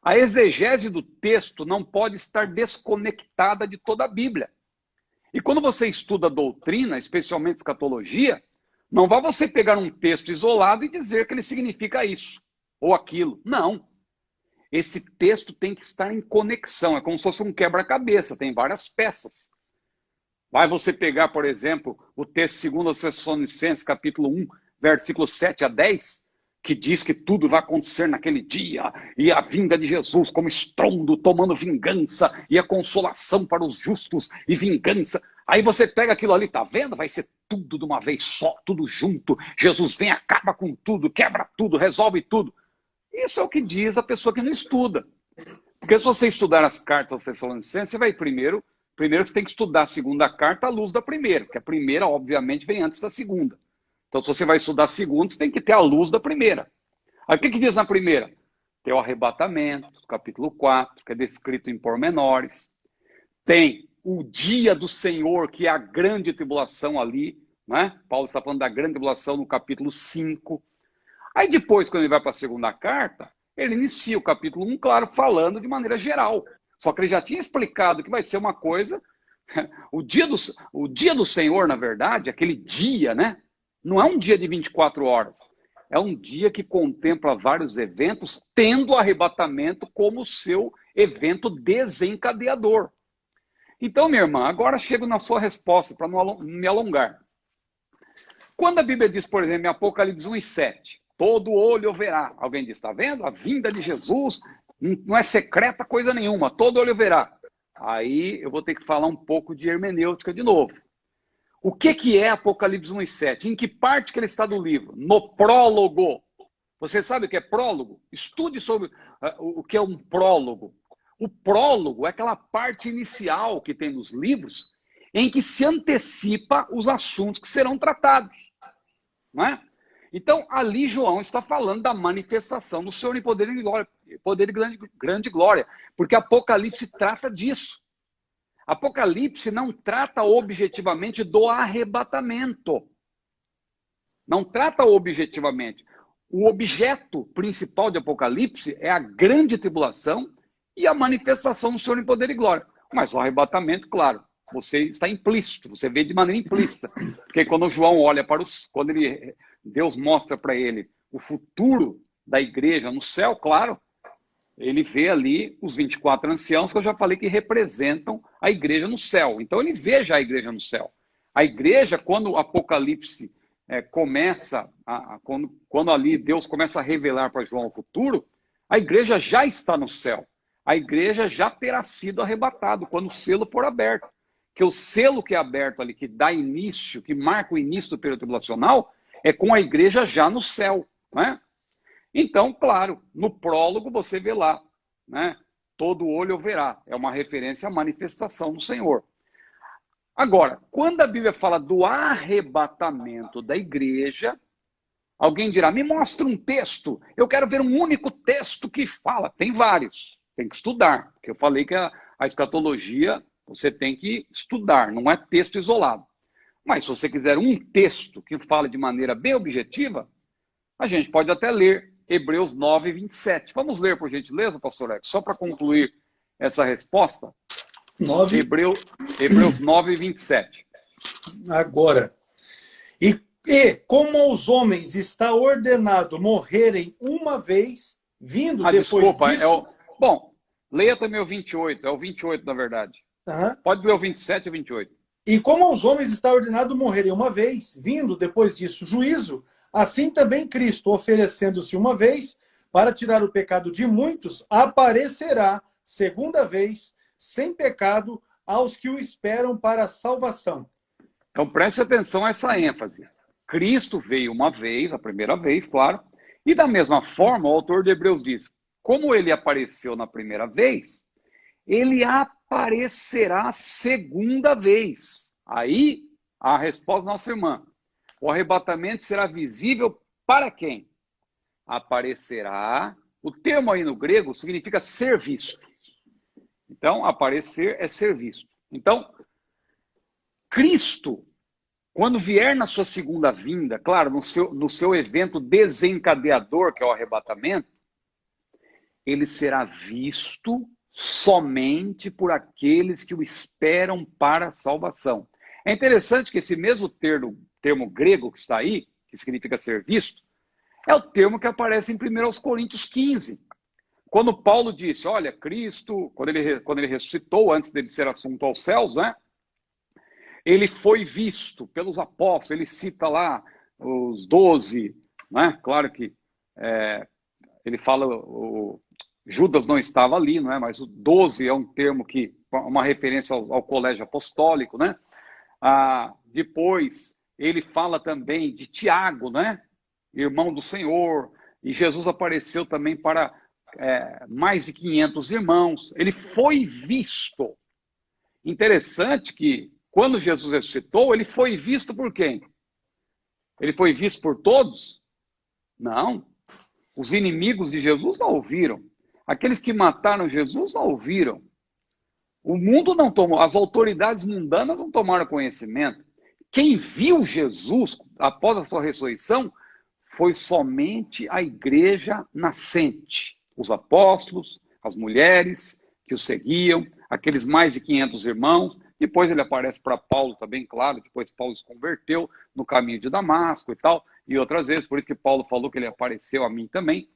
[SPEAKER 2] A exegese do texto não pode estar desconectada de toda a Bíblia. E quando você estuda doutrina, especialmente escatologia, não vá você pegar um texto isolado e dizer que ele significa isso ou aquilo. Não. Esse texto tem que estar em conexão. É como se fosse um quebra-cabeça, tem várias peças. Vai você pegar, por exemplo, o texto 2 Tessalonicenses, capítulo 1, versículos 7 a 10, que diz que tudo vai acontecer naquele dia, e a vinda de Jesus como estrondo, tomando vingança, e a consolação para os justos, e vingança. Aí você pega aquilo ali, tá vendo? Vai ser tudo de uma vez só, tudo junto. Jesus vem, acaba com tudo, quebra tudo, resolve tudo. Isso é o que diz a pessoa que não estuda. Porque se você estudar as cartas aos Tessalonicenses, você vai primeiro você tem que estudar a segunda carta à luz da primeira, porque a primeira, obviamente, vem antes da segunda. Então, se você vai estudar a segunda, você tem que ter a luz da primeira. Aí, o que diz na primeira? Tem o arrebatamento, capítulo 4, que é descrito em pormenores. Tem o dia do Senhor, que é a grande tribulação ali, né? Paulo está falando da grande tribulação no capítulo 5. Aí depois, quando ele vai para a segunda carta, ele inicia o capítulo 1, claro, falando de maneira geral. Só que ele já tinha explicado que vai ser uma coisa... O dia do Senhor, na verdade, aquele dia, né? Não é um dia de 24 horas. É um dia que contempla vários eventos, tendo o arrebatamento como seu evento desencadeador. Então, minha irmã, agora chego na sua resposta, para não me alongar. Quando a Bíblia diz, por exemplo, em Apocalipse 1:7, todo olho verá. Alguém diz, está vendo? A vinda de Jesus não é secreta coisa nenhuma, todo olho verá. Aí eu vou ter que falar um pouco de hermenêutica de novo. O que é Apocalipse 1:7? Em que parte que ele está do livro? No prólogo. Você sabe o que é prólogo? Estude sobre o que é um prólogo. O prólogo é aquela parte inicial que tem nos livros em que se antecipa os assuntos que serão tratados. Não é? Então, ali João está falando da manifestação do Senhor em poder e glória, poder e grande glória, porque Apocalipse trata disso. Apocalipse não trata objetivamente do arrebatamento. Não trata objetivamente. O objeto principal de Apocalipse é a grande tribulação e a manifestação do Senhor em poder e glória. Mas o arrebatamento, claro, você está implícito, você vê de maneira implícita. Porque quando João olha para os... Quando Deus mostra para ele o futuro da igreja no céu, claro, ele vê ali os 24 anciãos que eu já falei que representam a igreja no céu. Então ele vê já a igreja no céu. A igreja, quando o Apocalipse começa, quando ali Deus começa a revelar para João o futuro, a igreja já está no céu. A igreja já terá sido arrebatada quando o selo for aberto. Que o selo que é aberto ali, que dá início, que marca o início do período tribulacional, é com a igreja já no céu, né? Então, claro, no prólogo você vê lá, né? Todo olho verá. É uma referência à manifestação do Senhor. Agora, quando a Bíblia fala do arrebatamento da igreja, alguém dirá, me mostra um texto. Eu quero ver um único texto que fala. Tem vários. Tem que estudar. Porque eu falei que a escatologia você tem que estudar, não é texto isolado. Mas se você quiser um texto que fale de maneira bem objetiva, a gente pode até ler Hebreus 9, 27. Vamos ler, por gentileza, pastor Eco, só para concluir essa resposta.
[SPEAKER 1] 9.
[SPEAKER 2] Hebreus 9, 27.
[SPEAKER 1] Agora. E como aos homens está ordenado morrerem uma vez, vindo depois
[SPEAKER 2] desculpa,
[SPEAKER 1] disso...
[SPEAKER 2] Bom, leia também o 28, é o 28 na verdade. Pode ler o 27 e o 28.
[SPEAKER 1] E como aos homens está ordenado morrerem uma vez, vindo depois disso juízo, assim também Cristo, oferecendo-se uma vez para tirar o pecado de muitos, aparecerá segunda vez, sem pecado, aos que o esperam para a salvação.
[SPEAKER 2] Então preste atenção a essa ênfase. Cristo veio uma vez, a primeira vez, claro, e da mesma forma o autor de Hebreus diz, como ele apareceu na primeira vez, ele aparecerá segunda vez. Aí, a resposta da nossa irmã. O arrebatamento será visível para quem? Aparecerá. O termo aí no grego significa ser visto. Então, aparecer é ser visto. Então, Cristo, quando vier na sua segunda vinda, claro, no seu evento desencadeador, que é o arrebatamento, ele será visto somente por aqueles que o esperam para a salvação. É interessante que esse mesmo termo grego que está aí, que significa ser visto, é o termo que aparece em 1 Coríntios 15. Quando Paulo disse, olha, Cristo, quando ele ressuscitou, antes dele ser assunto aos céus, né? Ele foi visto pelos apóstolos, ele cita lá os 12, né? Claro que ele fala... Judas não estava ali, não é? Mas o 12 é um termo uma referência ao colégio apostólico, né? Depois ele fala também de Tiago, né? Irmão do Senhor, e Jesus apareceu também para mais de 500 irmãos. Ele foi visto. Interessante que quando Jesus ressuscitou, ele foi visto por quem? Ele foi visto por todos? Não. Os inimigos de Jesus não ouviram. Aqueles que mataram Jesus não ouviram. O mundo não tomou, as autoridades mundanas não tomaram conhecimento. Quem viu Jesus após a sua ressurreição foi somente a igreja nascente. Os apóstolos, as mulheres que o seguiam, aqueles mais de 500 irmãos. Depois ele aparece para Paulo também, claro. Depois Paulo se converteu no caminho de Damasco e tal. E outras vezes, por isso que Paulo falou que ele apareceu a mim também.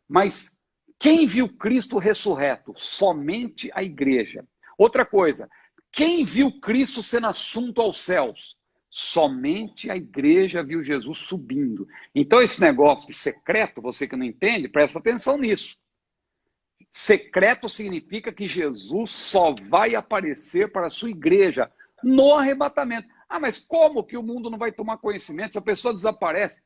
[SPEAKER 2] Mas quem viu Cristo ressurreto? Somente a igreja. Outra coisa, quem viu Cristo sendo assunto aos céus? Somente a igreja viu Jesus subindo. Então esse negócio de secreto, você que não entende, presta atenção nisso. Secreto significa que Jesus só vai aparecer para a sua igreja no arrebatamento. Ah, mas como que o mundo não vai tomar conhecimento se a pessoa desaparece?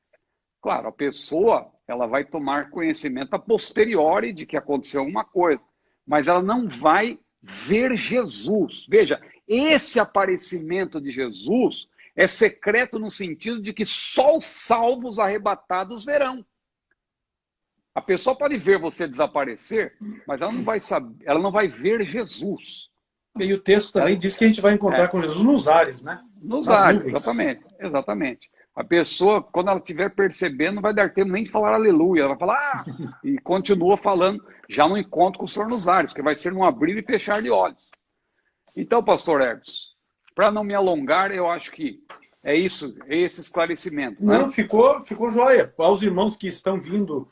[SPEAKER 2] Claro, a pessoa ela vai tomar conhecimento a posteriori de que aconteceu alguma coisa, mas ela não vai ver Jesus. Veja, esse aparecimento de Jesus é secreto no sentido de que só os salvos arrebatados verão. A pessoa pode ver você desaparecer, mas ela não vai saber, ela não vai ver Jesus.
[SPEAKER 1] E o texto também diz que a gente vai encontrar com Jesus nos ares, né?
[SPEAKER 2] Nos
[SPEAKER 1] Nas
[SPEAKER 2] ares,
[SPEAKER 1] nuvens.
[SPEAKER 2] exatamente. A pessoa, quando ela estiver percebendo, não vai dar tempo nem de falar aleluia. Ela vai falar, e continua falando, já no encontro com o Senhor nos ares, que vai ser num abrir e fechar de olhos. Então, pastor Hermes, para não me alongar, eu acho que é isso, é esse esclarecimento,
[SPEAKER 1] Não,
[SPEAKER 2] né?
[SPEAKER 1] ficou jóia. Aos irmãos que estão vindo,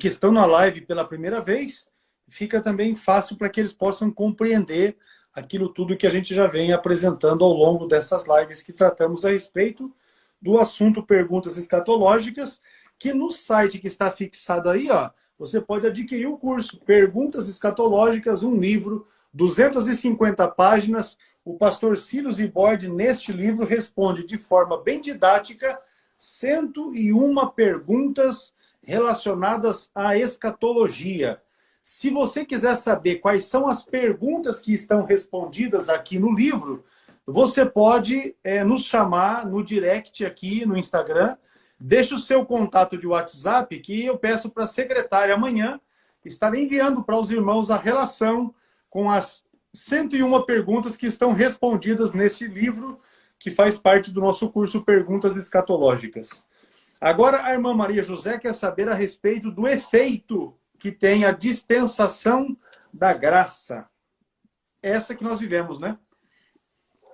[SPEAKER 1] que estão na live pela primeira vez, fica também fácil para que eles possam compreender aquilo tudo que a gente já vem apresentando ao longo dessas lives que tratamos a respeito do assunto perguntas escatológicas, que no site que está fixado aí, ó, você pode adquirir o curso Perguntas Escatológicas, um livro, 250 páginas. O pastor Ciro Zibord, neste livro, responde de forma bem didática 101 perguntas relacionadas à escatologia. Se você quiser saber quais são as perguntas que estão respondidas aqui no livro, você pode nos chamar no direct aqui no Instagram. Deixe o seu contato de WhatsApp, que eu peço para a secretária amanhã estar enviando para os irmãos a relação com as 101 perguntas que estão respondidas nesse livro, que faz parte do nosso curso Perguntas Escatológicas. Agora, a irmã Maria José quer saber a respeito do efeito que tem a dispensação da graça. Essa que nós vivemos, né?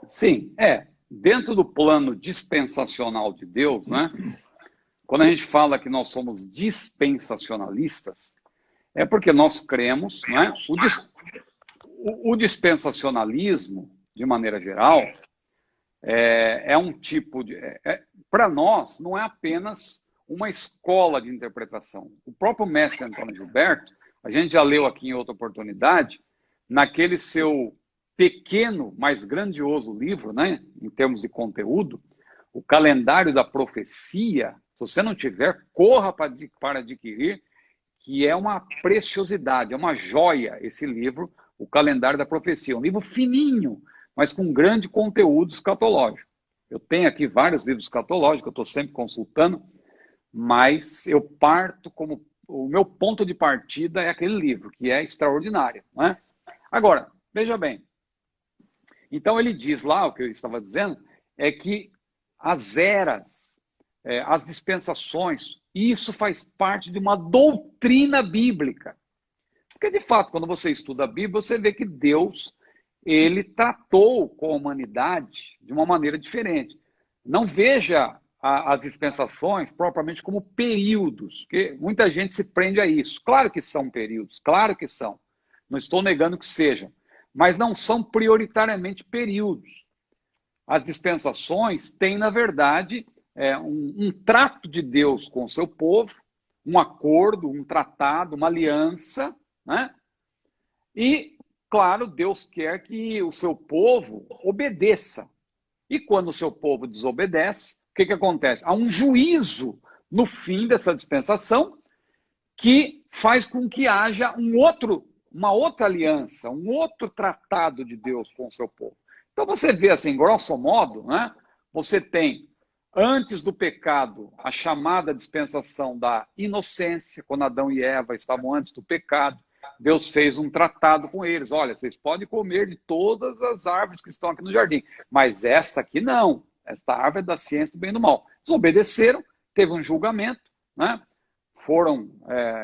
[SPEAKER 2] Sim, dentro do plano dispensacional de Deus, né? Quando a gente fala que nós somos dispensacionalistas, é porque nós cremos, né? O dispensacionalismo, de maneira geral, é um tipo de... para nós, não é apenas uma escola de interpretação. O próprio mestre Antônio Gilberto, a gente já leu aqui em outra oportunidade, naquele seu pequeno, mas grandioso livro, né, em termos de conteúdo, o Calendário da Profecia. Se você não tiver, corra para adquirir, que é uma preciosidade, é uma joia esse livro, o Calendário da Profecia. Um livro fininho, mas com grande conteúdo escatológico. Eu tenho aqui vários livros escatológicos, eu estou sempre consultando, mas eu parto como... O meu ponto de partida é aquele livro, que é extraordinário, né? Agora, veja bem. Então ele diz lá, o que eu estava dizendo, é que as eras, as dispensações, isso faz parte de uma doutrina bíblica. Porque, de fato, quando você estuda a Bíblia, você vê que Deus, ele tratou com a humanidade de uma maneira diferente. Não veja as dispensações propriamente como períodos, porque muita gente se prende a isso. Claro que são períodos, claro que são. Não estou negando que sejam, mas não são prioritariamente períodos. As dispensações têm, na verdade, um trato de Deus com o seu povo, um acordo, um tratado, uma aliança, né? E, claro, Deus quer que o seu povo obedeça. E quando o seu povo desobedece, o que acontece? Há um juízo no fim dessa dispensação que faz com que haja uma outra aliança, um outro tratado de Deus com o seu povo. Então você vê assim, grosso modo, né? Você tem, antes do pecado, a chamada dispensação da inocência, quando Adão e Eva estavam antes do pecado. Deus fez um tratado com eles. Olha, vocês podem comer de todas as árvores que estão aqui no jardim, mas esta aqui não. Esta árvore é da ciência do bem e do mal. Desobedeceram, teve um julgamento, né? Foram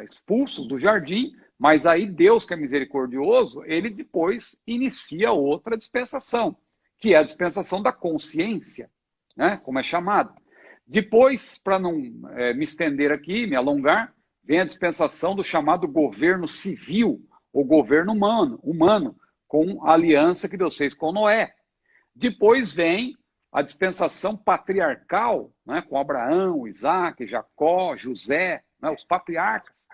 [SPEAKER 2] expulsos do jardim, mas aí Deus, que é misericordioso, ele depois inicia outra dispensação, que é a dispensação da consciência, né? Como é chamado. Depois, para não me estender aqui, me alongar, vem a dispensação do chamado governo civil, ou governo humano, com a aliança que Deus fez com Noé. Depois vem a dispensação patriarcal, né, com Abraão, Isaac, Jacó, José, né, os patriarcas.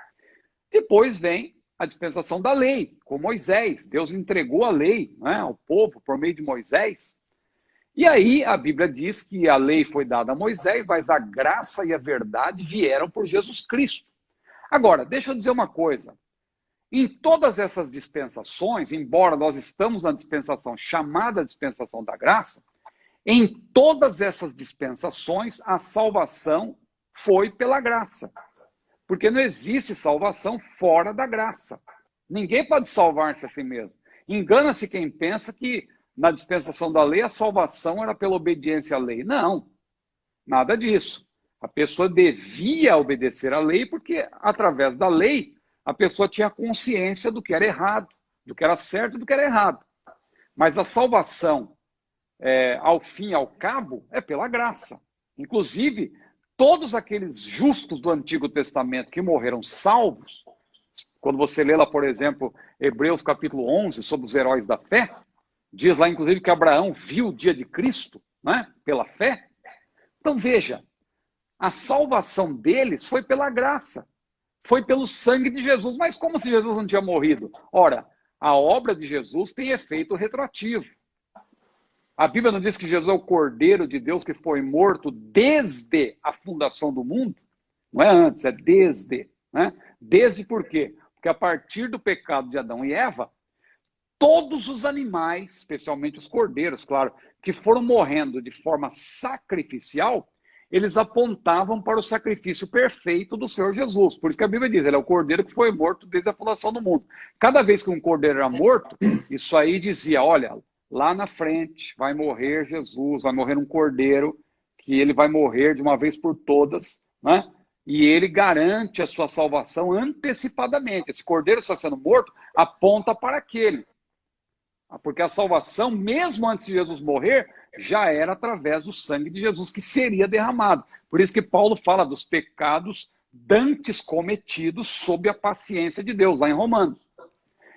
[SPEAKER 2] Depois vem a dispensação da lei, com Moisés. Deus entregou a lei, né, ao povo por meio de Moisés. E aí a Bíblia diz que a lei foi dada a Moisés, mas a graça e a verdade vieram por Jesus Cristo. Agora, deixa eu dizer uma coisa. Em todas essas dispensações, embora nós estamos na dispensação chamada dispensação da graça, em todas essas dispensações a salvação foi pela graça. Porque não existe salvação fora da graça. Ninguém pode salvar-se a si mesmo. Engana-se quem pensa que na dispensação da lei a salvação era pela obediência à lei. Não, nada disso. A pessoa devia obedecer à lei porque, através da lei, a pessoa tinha consciência do que era errado, do que era certo e do que era errado. Mas a salvação, ao fim e ao cabo, é pela graça. Inclusive, todos aqueles justos do Antigo Testamento que morreram salvos, quando você lê lá, por exemplo, Hebreus capítulo 11, sobre os heróis da fé, diz lá, inclusive, que Abraão viu o dia de Cristo, né, pela fé. Então, veja, a salvação deles foi pela graça, foi pelo sangue de Jesus. Mas como se Jesus não tinha morrido? Ora, a obra de Jesus tem efeito retroativo. A Bíblia não diz que Jesus é o Cordeiro de Deus que foi morto desde a fundação do mundo? Não é antes, é desde. Né? Desde por quê? Porque a partir do pecado de Adão e Eva, todos os animais, especialmente os cordeiros, claro, que foram morrendo de forma sacrificial, eles apontavam para o sacrifício perfeito do Senhor Jesus. Por isso que a Bíblia diz, ele é o cordeiro que foi morto desde a fundação do mundo. Cada vez que um cordeiro era morto, isso aí dizia, olha, lá na frente vai morrer Jesus, vai morrer um cordeiro, que ele vai morrer de uma vez por todas, né? E ele garante a sua salvação antecipadamente. Esse cordeiro está sendo morto, aponta para aquele. Porque a salvação, mesmo antes de Jesus morrer, já era através do sangue de Jesus que seria derramado. Por isso que Paulo fala dos pecados dantes cometidos sob a paciência de Deus, lá em Romanos.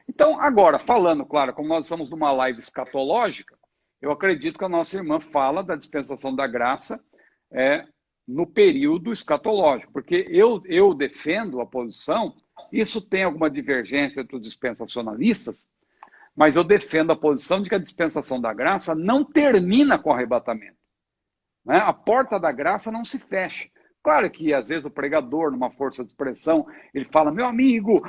[SPEAKER 2] Então, agora, falando, claro, como nós estamos numa live escatológica, eu acredito que a nossa irmã fala da dispensação da graça no período escatológico, porque eu defendo a posição, isso tem alguma divergência entre os dispensacionalistas, mas eu defendo a posição de que a dispensação da graça não termina com o arrebatamento. Né? A porta da graça não se fecha. Claro que, às vezes, o pregador, numa força de expressão, ele fala, meu amigo,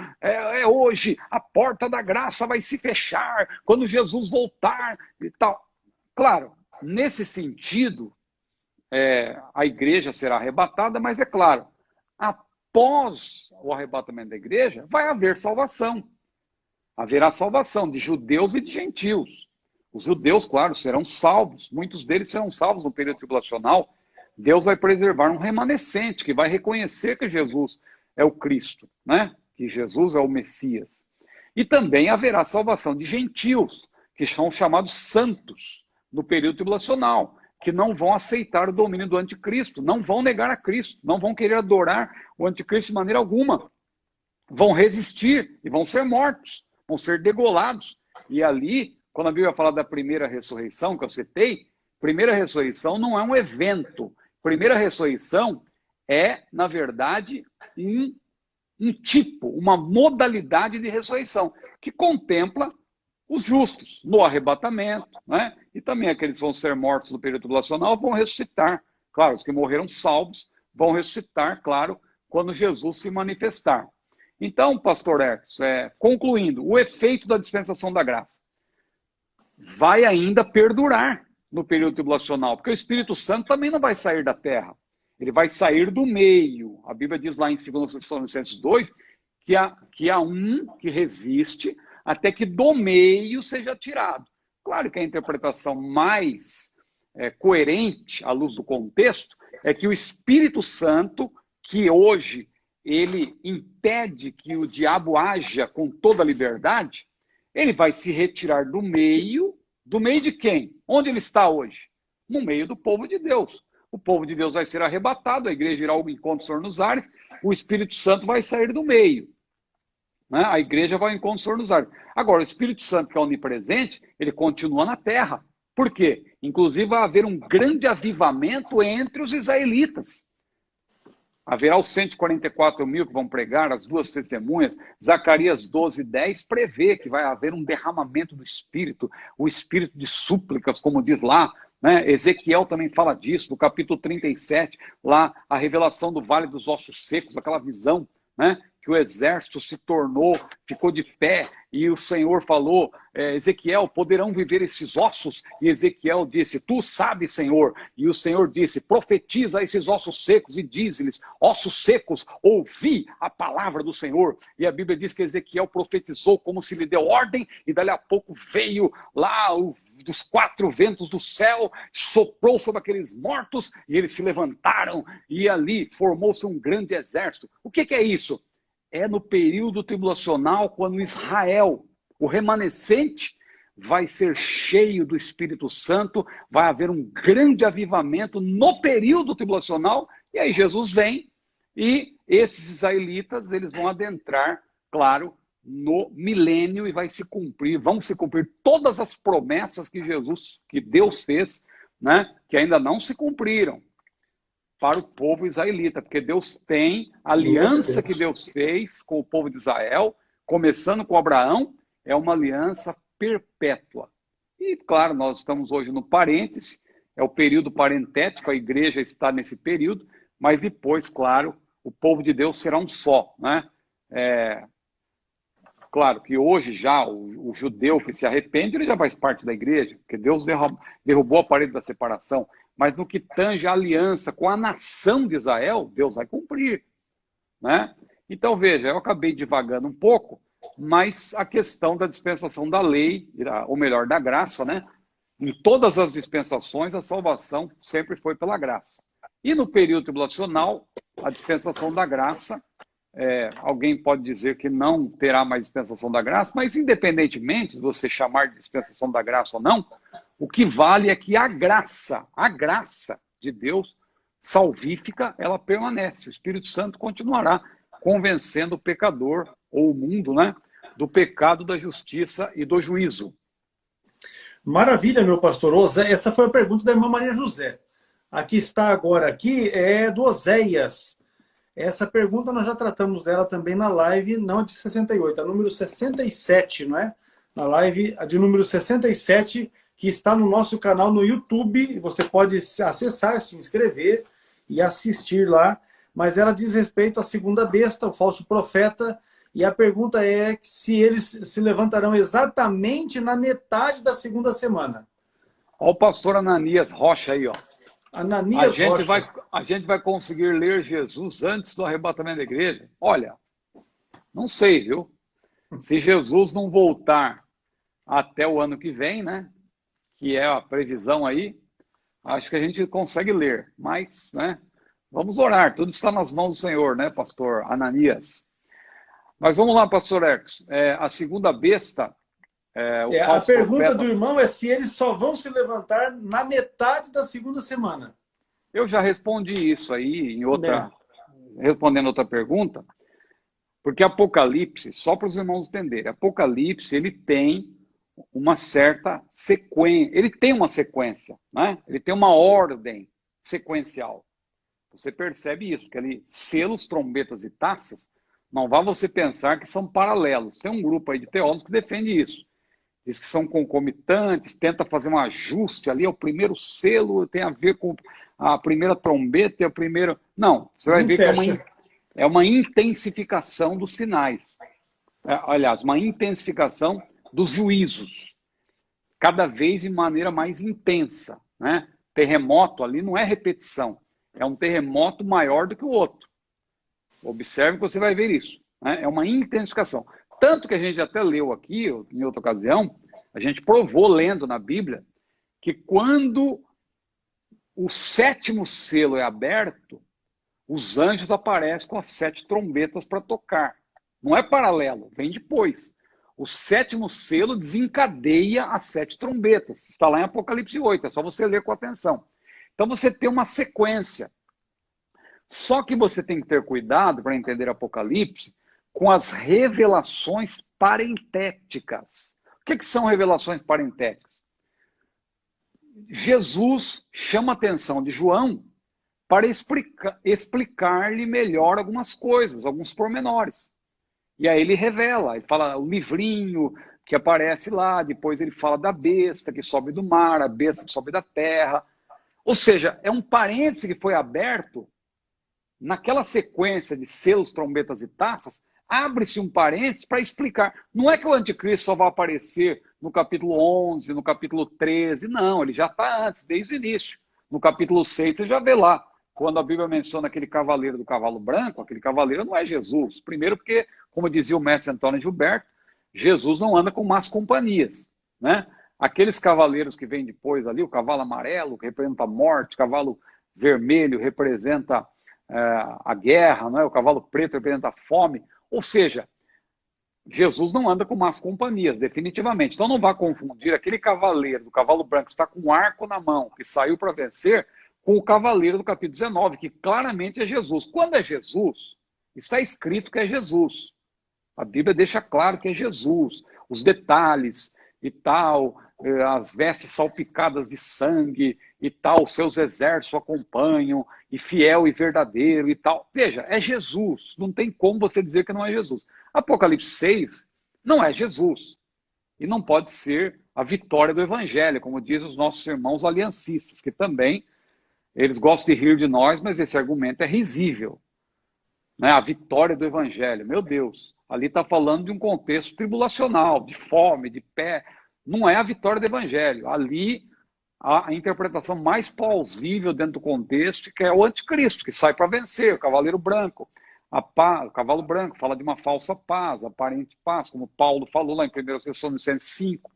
[SPEAKER 2] hoje, a porta da graça vai se fechar, quando Jesus voltar e tal. Claro, nesse sentido, a igreja será arrebatada, mas é claro, após o arrebatamento da igreja, vai haver salvação. Haverá salvação de judeus e de gentios. Os judeus, claro, serão salvos. Muitos deles serão salvos no período tribulacional. Deus vai preservar um remanescente que vai reconhecer que Jesus é o Cristo, né? Que Jesus é o Messias. E também haverá salvação de gentios, que são chamados santos no período tribulacional, que não vão aceitar o domínio do anticristo, não vão negar a Cristo, não vão querer adorar o anticristo de maneira alguma. Vão resistir e vão ser mortos, vão ser degolados. E ali, quando a Bíblia fala da primeira ressurreição, que eu citei, primeira ressurreição não é um evento. Primeira ressurreição é, na verdade, um tipo, uma modalidade de ressurreição, que contempla os justos no arrebatamento, né? E também aqueles que vão ser mortos no período tribulacional vão ressuscitar. Claro, os que morreram salvos vão ressuscitar, claro, quando Jesus se manifestar. Então, pastor Hertz, concluindo, o efeito da dispensação da graça vai ainda perdurar no período tribulacional, porque o Espírito Santo também não vai sair da terra, ele vai sair do meio. A Bíblia diz lá em 2 Tessalonicenses 2 que há um que resiste até que do meio seja tirado. Claro que a interpretação mais coerente, à luz do contexto, é que o Espírito Santo, que hoje ele impede que o diabo haja com toda a liberdade, ele vai se retirar do meio de quem? Onde ele está hoje? No meio do povo de Deus. O povo de Deus vai ser arrebatado, a igreja irá ao encontro do Senhor nos ares, o Espírito Santo vai sair do meio. Né? A igreja vai ao encontro do Senhor nos ares. Agora, o Espírito Santo, que é onipresente, ele continua na terra. Por quê? Inclusive vai haver um grande avivamento entre os israelitas. Haverá os 144 mil que vão pregar, as duas testemunhas. Zacarias 12:10 prevê que vai haver um derramamento do Espírito, o Espírito de súplicas, como diz lá, né? Ezequiel também fala disso, no capítulo 37, lá a revelação do Vale dos Ossos Secos, aquela visão, né? Que o exército se tornou, ficou de pé, e o Senhor falou, Ezequiel, poderão viver esses ossos? E Ezequiel disse, tu sabes, Senhor. E o Senhor disse, profetiza a esses ossos secos e diz-lhes, ossos secos, ouvi a palavra do Senhor. E a Bíblia diz que Ezequiel profetizou como se lhe deu ordem, e dali a pouco veio lá dos quatro ventos do céu, soprou sobre aqueles mortos, e eles se levantaram, e ali formou-se um grande exército. O que é isso? É no período tribulacional, quando Israel, o remanescente, vai ser cheio do Espírito Santo, vai haver um grande avivamento no período tribulacional, e aí Jesus vem, e esses israelitas, eles vão adentrar, claro, no milênio, e vão se cumprir todas as promessas que Deus fez, né, que ainda não se cumpriram para o povo israelita, porque Deus tem a aliança que Deus fez com o povo de Israel, começando com Abraão, é uma aliança perpétua. E, claro, nós estamos hoje no parêntese, é o período parentético, a igreja está nesse período, mas depois, claro, o povo de Deus será um só, né? Claro que hoje já o judeu que se arrepende, ele já faz parte da igreja, porque Deus derrubou a parede da separação, mas no que tange a aliança com a nação de Israel, Deus vai cumprir, né? Então, veja, eu acabei divagando um pouco, mas a questão da dispensação da lei, ou melhor, da graça, né? Em todas as dispensações, a salvação sempre foi pela graça. E no período tribulacional, a dispensação da graça, alguém pode dizer que não terá mais dispensação da graça, mas independentemente de você chamar de dispensação da graça ou não, o que vale é que a graça de Deus, salvífica, ela permanece. O Espírito Santo continuará convencendo o pecador, ou o mundo, né, do pecado, da justiça e do juízo.
[SPEAKER 1] Maravilha, meu pastor. Essa foi a pergunta da irmã Maria José. Aqui está agora, aqui é do Oséias. Essa pergunta nós já tratamos dela também na live, não de 68, a número 67, não é? Na live de número 67, que está no nosso canal no YouTube. Você pode acessar, se inscrever e assistir lá. Mas ela diz respeito à segunda besta, o falso profeta. E a pergunta é se eles se levantarão exatamente na metade da segunda semana.
[SPEAKER 2] Olha o pastor Ananias Rocha aí, ó.
[SPEAKER 1] Ananias Rocha.
[SPEAKER 2] A gente vai conseguir ler Jesus antes do arrebatamento da igreja? Olha, não sei, viu? Se Jesus não voltar até o ano que vem, né? Que é a previsão aí, acho que a gente consegue ler. Mas, né? Vamos orar. Tudo está nas mãos do Senhor, né, pastor Ananias? Mas vamos lá, pastor Ercos. A segunda besta...
[SPEAKER 1] a pergunta do irmão é se eles só vão se levantar na metade da segunda semana.
[SPEAKER 2] Eu já respondi isso aí respondendo outra pergunta, porque Apocalipse, só para os irmãos entenderem, Apocalipse ele tem uma certa sequência, né? Ele tem uma ordem sequencial. Você percebe isso, porque ali selos, trombetas e taças, não vá você pensar que são paralelos. Tem um grupo aí de teólogos que defende isso. Diz que são concomitantes, tenta fazer um ajuste ali, o primeiro selo tem a ver com a primeira trombeta e a primeira... Não, você vai ver que é uma intensificação dos sinais. Aliás, uma intensificação dos juízos. Cada vez de maneira mais intensa, né? Terremoto ali não é repetição, é um terremoto maior do que o outro. Observe que você vai ver isso, né? É uma intensificação. Tanto que a gente até leu aqui, em outra ocasião, a gente provou lendo na Bíblia, que quando o sétimo selo é aberto, os anjos aparecem com as 7 trombetas para tocar. Não é paralelo, vem depois. O sétimo selo desencadeia as 7 trombetas. Está lá em Apocalipse 8, é só você ler com atenção. Então você tem uma sequência. Só que você tem que ter cuidado para entender Apocalipse com as revelações parentéticas. O que são revelações parentéticas? Jesus chama a atenção de João para explicar-lhe melhor algumas coisas, alguns pormenores. E aí ele revela, ele fala o livrinho que aparece lá, depois ele fala da besta que sobe do mar, a besta que sobe da terra. Ou seja, é um parêntese que foi aberto naquela sequência de selos, trombetas e taças, abre-se um parênteses para explicar. Não é que o anticristo só vai aparecer no capítulo 11, no capítulo 13, não, ele já está antes, desde o início. No capítulo 6 você já vê lá, quando a Bíblia menciona aquele cavaleiro do cavalo branco, aquele cavaleiro não é Jesus. Primeiro porque, como dizia o mestre Antônio Gilberto, Jesus não anda com más companhias, né? Aqueles cavaleiros que vêm depois ali, o cavalo amarelo, que representa a morte, o cavalo vermelho representa... a guerra, não é? O cavalo preto representa a fome. Ou seja, Jesus não anda com más companhias, definitivamente. Então não vá confundir aquele cavaleiro do cavalo branco que está com um arco na mão, que saiu para vencer, com o cavaleiro do capítulo 19, que claramente é Jesus. Quando é Jesus, está escrito que é Jesus. A Bíblia deixa claro que é Jesus. Os detalhes e tal, as vestes salpicadas de sangue e tal, seus exércitos o acompanham, e fiel e verdadeiro e tal. Veja, é Jesus. Não tem como você dizer que não é Jesus. Apocalipse 6 não é Jesus. E não pode ser a vitória do Evangelho, como dizem os nossos irmãos aliancistas, que também eles gostam de rir de nós, mas esse argumento é risível. Né? A vitória do Evangelho, meu Deus. Ali está falando de um contexto tribulacional, de fome, de pé. Não é a vitória do Evangelho. Ali, a interpretação mais plausível dentro do contexto, que é o anticristo, que sai para vencer, o cavaleiro branco. O cavalo branco fala de uma falsa paz, aparente paz, como Paulo falou lá em 1 Tessalonicenses 5,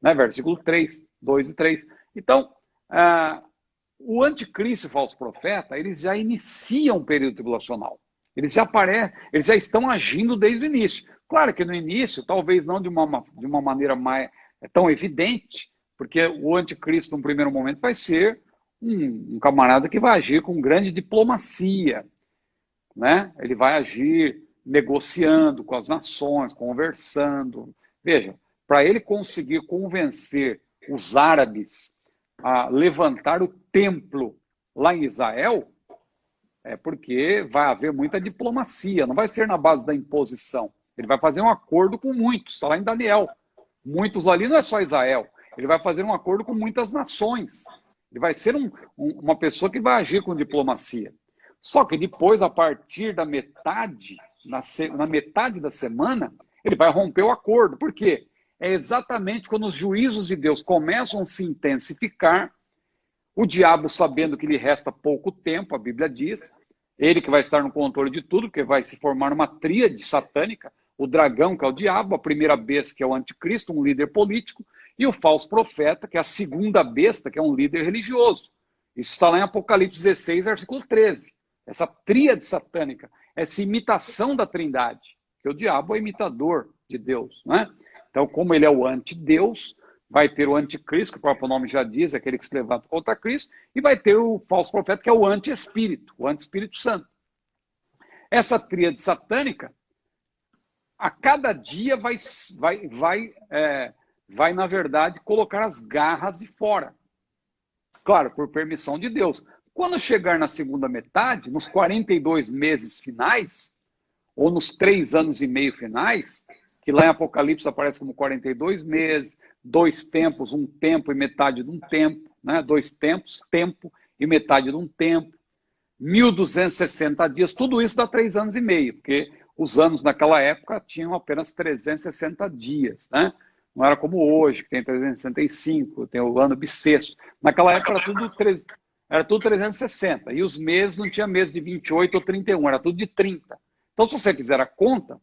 [SPEAKER 2] né, versículo 3, 2 e 3. Então, o anticristo e o falso profeta, eles já iniciam o período tribulacional. Eles já aparecem, eles já estão agindo desde o início. Claro que no início, talvez não de uma maneira mais tão evidente, porque o anticristo, no primeiro momento, vai ser um camarada que vai agir com grande diplomacia, né? Ele vai agir negociando com as nações, conversando. Veja, para ele conseguir convencer os árabes a levantar o templo lá em Israel, é porque vai haver muita diplomacia, não vai ser na base da imposição. Ele vai fazer um acordo com muitos, está lá em Daniel. Muitos ali não é só Israel, ele vai fazer um acordo com muitas nações. Ele vai ser uma pessoa que vai agir com diplomacia. Só que depois, a partir da metade, na metade da semana, ele vai romper o acordo. Por quê? É exatamente quando os juízos de Deus começam a se intensificar, o diabo, sabendo que lhe resta pouco tempo, a Bíblia diz, ele que vai estar no controle de tudo, porque vai se formar uma tríade satânica, o dragão, que é o diabo, a primeira besta, que é o anticristo, um líder político, e o falso profeta, que é a segunda besta, que é um líder religioso. Isso está lá em Apocalipse 16, versículo 13. Essa tríade satânica, essa imitação da trindade, que o diabo é imitador de Deus, né? Então, como ele é o antideus, vai ter o anticristo, que o próprio nome já diz, aquele que se levanta contra Cristo, e vai ter o falso profeta, que é o anti-espírito, o anti-espírito santo. Essa tríade satânica, a cada dia vai, na verdade, colocar as garras de fora. Claro, por permissão de Deus. Quando chegar na segunda metade, nos 42 meses finais, ou nos 3 anos e meio finais, que lá em Apocalipse aparece como 42 meses, 2 tempos, 1 tempo e metade de um tempo, né? 2 tempos, tempo e metade de um tempo, 1.260 dias, tudo isso dá 3 anos e meio, porque os anos naquela época tinham apenas 360 dias, né? Não era como hoje, que tem 365, tem o ano bissexto. Naquela época era tudo 360, e os meses não tinha mês de 28 ou 31, era tudo de 30. Então, se você fizer a conta,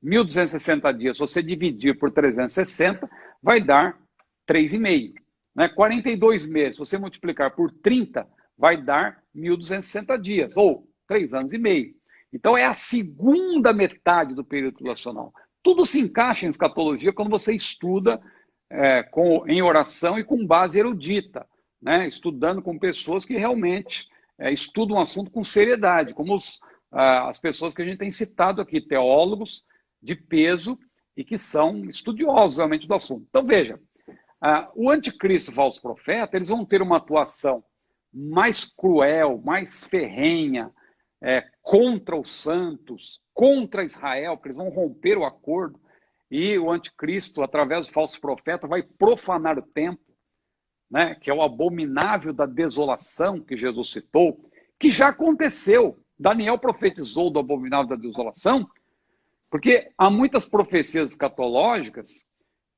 [SPEAKER 2] 1.260 dias, se você dividir por 360, vai dar 3,5. Né? 42 meses, se você multiplicar por 30, vai dar 1.260 dias, ou 3 anos e meio. Então, é a segunda metade do período tribulacional. Tudo se encaixa em escatologia quando você estuda em oração e com base erudita, né? Estudando com pessoas que realmente estudam o assunto com seriedade, como as pessoas que a gente tem citado aqui, teólogos de peso e que são estudiosos realmente do assunto. Então, veja, o anticristo e o falso profeta, eles vão ter uma atuação mais cruel, mais ferrenha, contra os santos, contra Israel, porque eles vão romper o acordo, e o anticristo, através do falso profeta, vai profanar o templo, né, que é o abominável da desolação que Jesus citou, que já aconteceu. Daniel profetizou do abominável da desolação, porque há muitas profecias escatológicas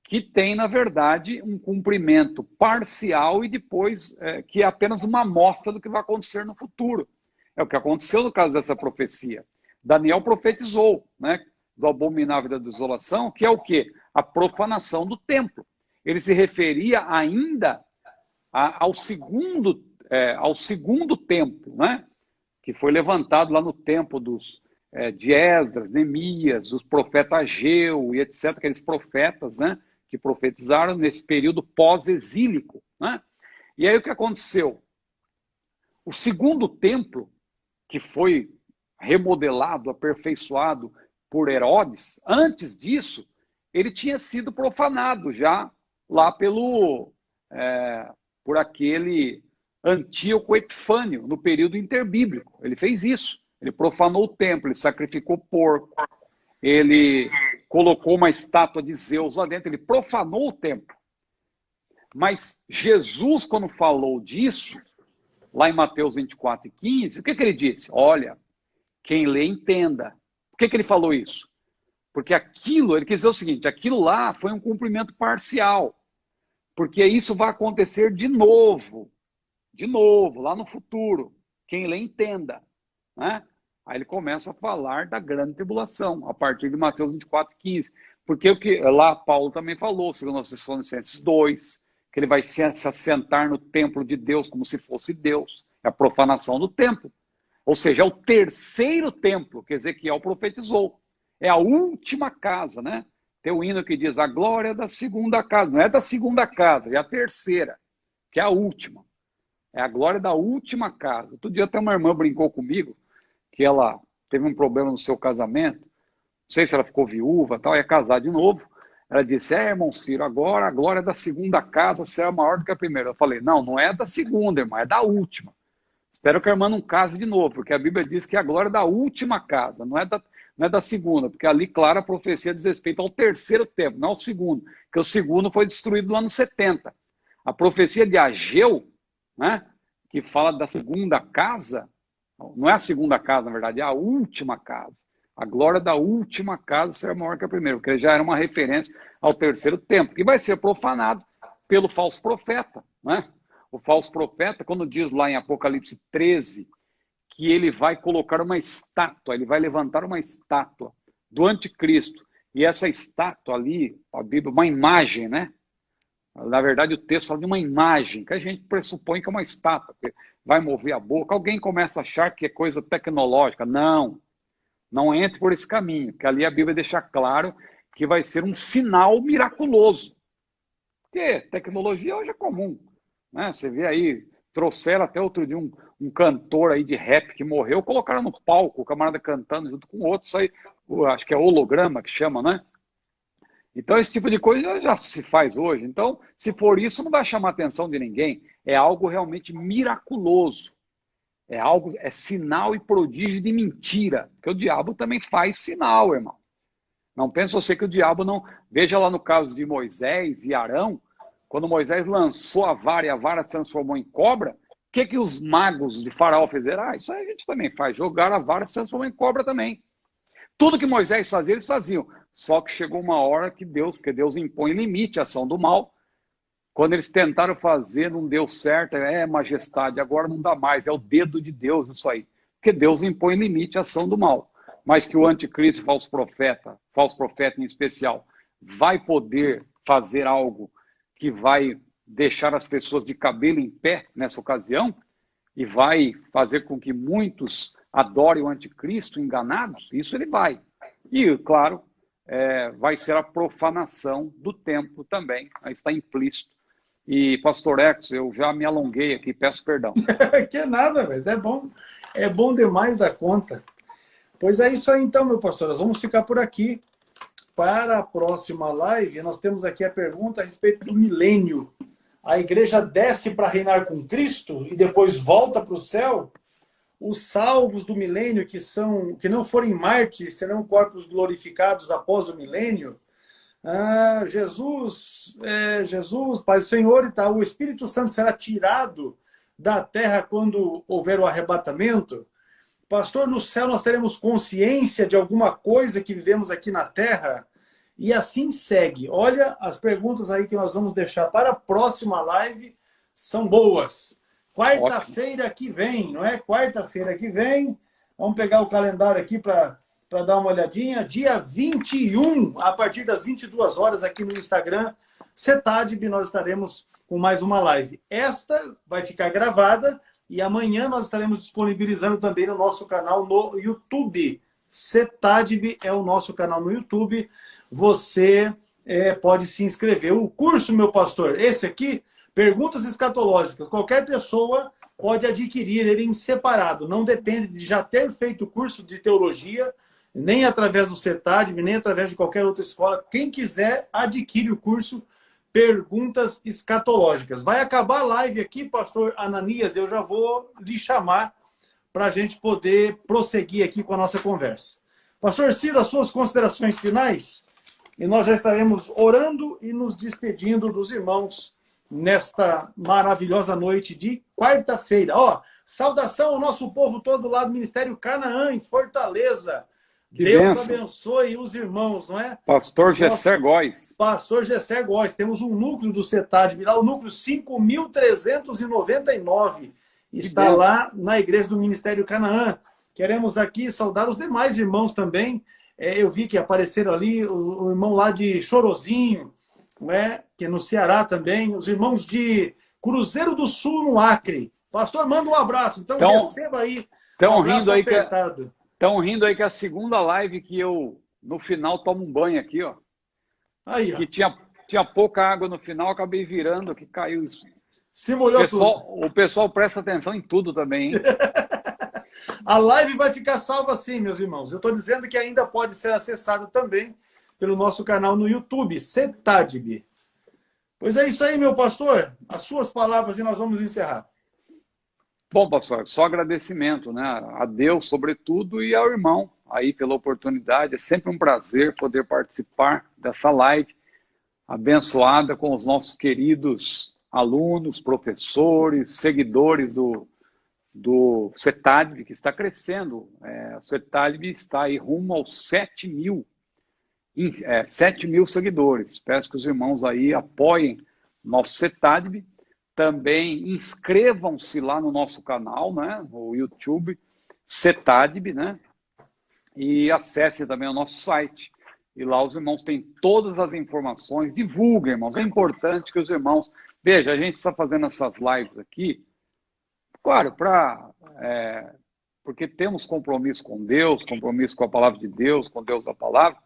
[SPEAKER 2] que têm, na verdade, um cumprimento parcial e depois que é apenas uma amostra do que vai acontecer no futuro. É o que aconteceu no caso dessa profecia. Daniel profetizou, né, do abominável da desolação, que é o quê? A profanação do templo. Ele se referia ainda ao segundo templo, né, que foi levantado lá no tempo de Esdras, Neemias, os profetas Ageu e etc., aqueles profetas, né, que profetizaram nesse período pós-exílico, né? E aí o que aconteceu? O segundo templo, que foi remodelado, aperfeiçoado por Herodes, antes disso, ele tinha sido profanado já lá por aquele Antíoco Epifânio, no período interbíblico. Ele fez isso. Ele profanou o templo, ele sacrificou porco, ele colocou uma estátua de Zeus lá dentro, ele profanou o templo. Mas Jesus, quando falou disso, lá em Mateus 24:15, o que ele disse? Olha, quem lê, entenda. Por que ele falou isso? Porque ele quis dizer o seguinte, aquilo lá foi um cumprimento parcial. Porque isso vai acontecer de novo, lá no futuro. Quem lê, entenda. Né? Aí ele começa a falar da grande tribulação, a partir de Mateus 24:15. Porque o que lá Paulo também falou, segundo Tessalonicenses 2, que ele vai se assentar no templo de Deus como se fosse Deus. É a profanação do templo. Ou seja, é o terceiro templo que Ezequiel profetizou. É a última casa, né? Tem o hino que diz a glória da segunda casa. Não é da segunda casa, é a terceira, que é a última. É a glória da última casa. Outro dia até uma irmã brincou comigo que ela teve um problema no seu casamento. Não sei se ela ficou viúva, tal, ia casar de novo. Ela disse, irmão Ciro, agora a glória da segunda casa será maior do que a primeira. Eu falei, não é da segunda, irmã, é da última. Espero que a irmã não case de novo, porque a Bíblia diz que é a glória da última casa, não é da segunda, porque ali, claro, a profecia diz respeito ao terceiro templo, não ao segundo, porque o segundo foi destruído no ano 70. A profecia de Ageu, né, que fala da segunda casa, não é a segunda casa, na verdade, é a última casa. A glória da última casa será maior que a primeira, porque já era uma referência ao terceiro templo, que vai ser profanado pelo falso profeta, né? O falso profeta, quando diz lá em Apocalipse 13, que ele vai colocar uma estátua, ele vai levantar uma estátua do anticristo, e essa estátua ali, a Bíblia, uma imagem, né? Na verdade, o texto fala de uma imagem, que a gente pressupõe que é uma estátua, que vai mover a boca. Alguém começa a achar que é coisa tecnológica. Não entre por esse caminho, que ali a Bíblia deixa claro que vai ser um sinal miraculoso. Porque tecnologia hoje é comum. Né? Você vê aí, trouxeram até outro dia um cantor aí de rap que morreu, colocaram no palco, o camarada cantando junto com outros, aí, acho que é holograma que chama, né? Então esse tipo de coisa já se faz hoje. Então, se for isso, não vai chamar a atenção de ninguém. É algo realmente miraculoso. É sinal e prodígio de mentira. Porque o diabo também faz sinal, irmão. Não pense você que o diabo não... Veja lá no caso de Moisés e Arão, quando Moisés lançou a vara e a vara se transformou em cobra, o que os magos de Faraó fizeram? Isso aí a gente também faz. Jogaram a vara e se transformou em cobra também. Tudo que Moisés fazia, eles faziam. Só que chegou uma hora que porque Deus impõe limite à ação do mal. Quando eles tentaram fazer, não deu certo. Majestade, agora não dá mais. É o dedo de Deus isso aí. Porque Deus impõe limite à ação do mal. Mas que o anticristo, falso profeta em especial, vai poder fazer algo que vai deixar as pessoas de cabelo em pé nessa ocasião e vai fazer com que muitos adorem o anticristo enganados, isso ele vai. E, claro, vai ser a profanação do templo também, aí está implícito. E, pastor Ex, eu já me alonguei aqui, peço perdão.
[SPEAKER 1] Que nada, mas é bom demais da conta. Pois é isso aí então, meu pastor, nós vamos ficar por aqui. Para a próxima live, nós temos aqui a pergunta a respeito do milênio. A igreja desce para reinar com Cristo e depois volta para o céu? Os salvos do milênio que não forem mártires terão corpos glorificados após o milênio? Jesus, Pai do Senhor e tal, o Espírito Santo será tirado da terra quando houver o arrebatamento? Pastor, no céu nós teremos consciência de alguma coisa que vivemos aqui na terra? E assim segue. Olha, as perguntas aí que nós vamos deixar para a próxima live são boas. Quarta-feira que vem, não é? Quarta-feira que vem. Vamos pegar o calendário aqui para dar uma olhadinha. Dia 21, a partir das 22 horas, aqui no Instagram, CETADB, nós estaremos com mais uma live. Esta vai ficar gravada e amanhã nós estaremos disponibilizando também no nosso canal no YouTube, CETADB é o nosso canal no YouTube. Você pode se inscrever. O curso, meu pastor, esse aqui, Perguntas Escatológicas, qualquer pessoa pode adquirir ele em separado. Não depende de já ter feito o curso de teologia, nem através do CETADB, nem através de qualquer outra escola. Quem quiser, adquire o curso Perguntas Escatológicas. Vai acabar a live aqui, pastor Ananias, eu já vou lhe chamar para a gente poder prosseguir aqui com a nossa conversa. Pastor Ciro, as suas considerações finais? E nós já estaremos orando e nos despedindo dos irmãos nesta maravilhosa noite de quarta-feira. Ó, saudação ao nosso povo todo lá do Ministério Canaã, em Fortaleza.
[SPEAKER 2] Que
[SPEAKER 1] Deus
[SPEAKER 2] bênção.
[SPEAKER 1] Abençoe os irmãos, não é?
[SPEAKER 2] Pastor Gesser Góes.
[SPEAKER 1] Pastor Gesser Góes. Temos um núcleo do CETADB lá, o núcleo 5.399. Está lá na igreja do Ministério Canaã. Queremos aqui saudar os demais irmãos também. Eu vi que apareceram ali o irmão lá de Chorozinho, não é? Que é no Ceará também. Os irmãos de Cruzeiro do Sul, no Acre. Pastor, manda um abraço. Então receba aí um abraço apertado.
[SPEAKER 2] Estão rindo aí que é a segunda live que eu, no final, tomo um banho aqui, ó.
[SPEAKER 1] Aí, ó.
[SPEAKER 2] Que tinha pouca água no final, acabei virando, que caiu isso.
[SPEAKER 1] Se molhou tudo.
[SPEAKER 2] O pessoal presta atenção em tudo também, hein?
[SPEAKER 1] A live vai ficar salva sim, meus irmãos. Eu estou dizendo que ainda pode ser acessado também pelo nosso canal no YouTube, CETADB. Pois é isso aí, meu pastor. As suas palavras e nós vamos encerrar.
[SPEAKER 2] Bom, pastor, só agradecimento, né? A Deus, sobretudo, e ao irmão aí pela oportunidade. É sempre um prazer poder participar dessa live abençoada com os nossos queridos alunos, professores, seguidores do CETADB, que está crescendo. O CETADB está aí rumo aos 7 mil seguidores. Peço que os irmãos aí apoiem nosso CETADB. Também inscrevam-se lá no nosso canal, né, no YouTube, CETADB, né, e acessem também o nosso site. E lá os irmãos têm todas as informações. Divulguem, irmãos. É importante que os irmãos... Veja, a gente está fazendo essas lives aqui, claro, porque temos compromisso com Deus, compromisso com a palavra de Deus, com Deus da palavra,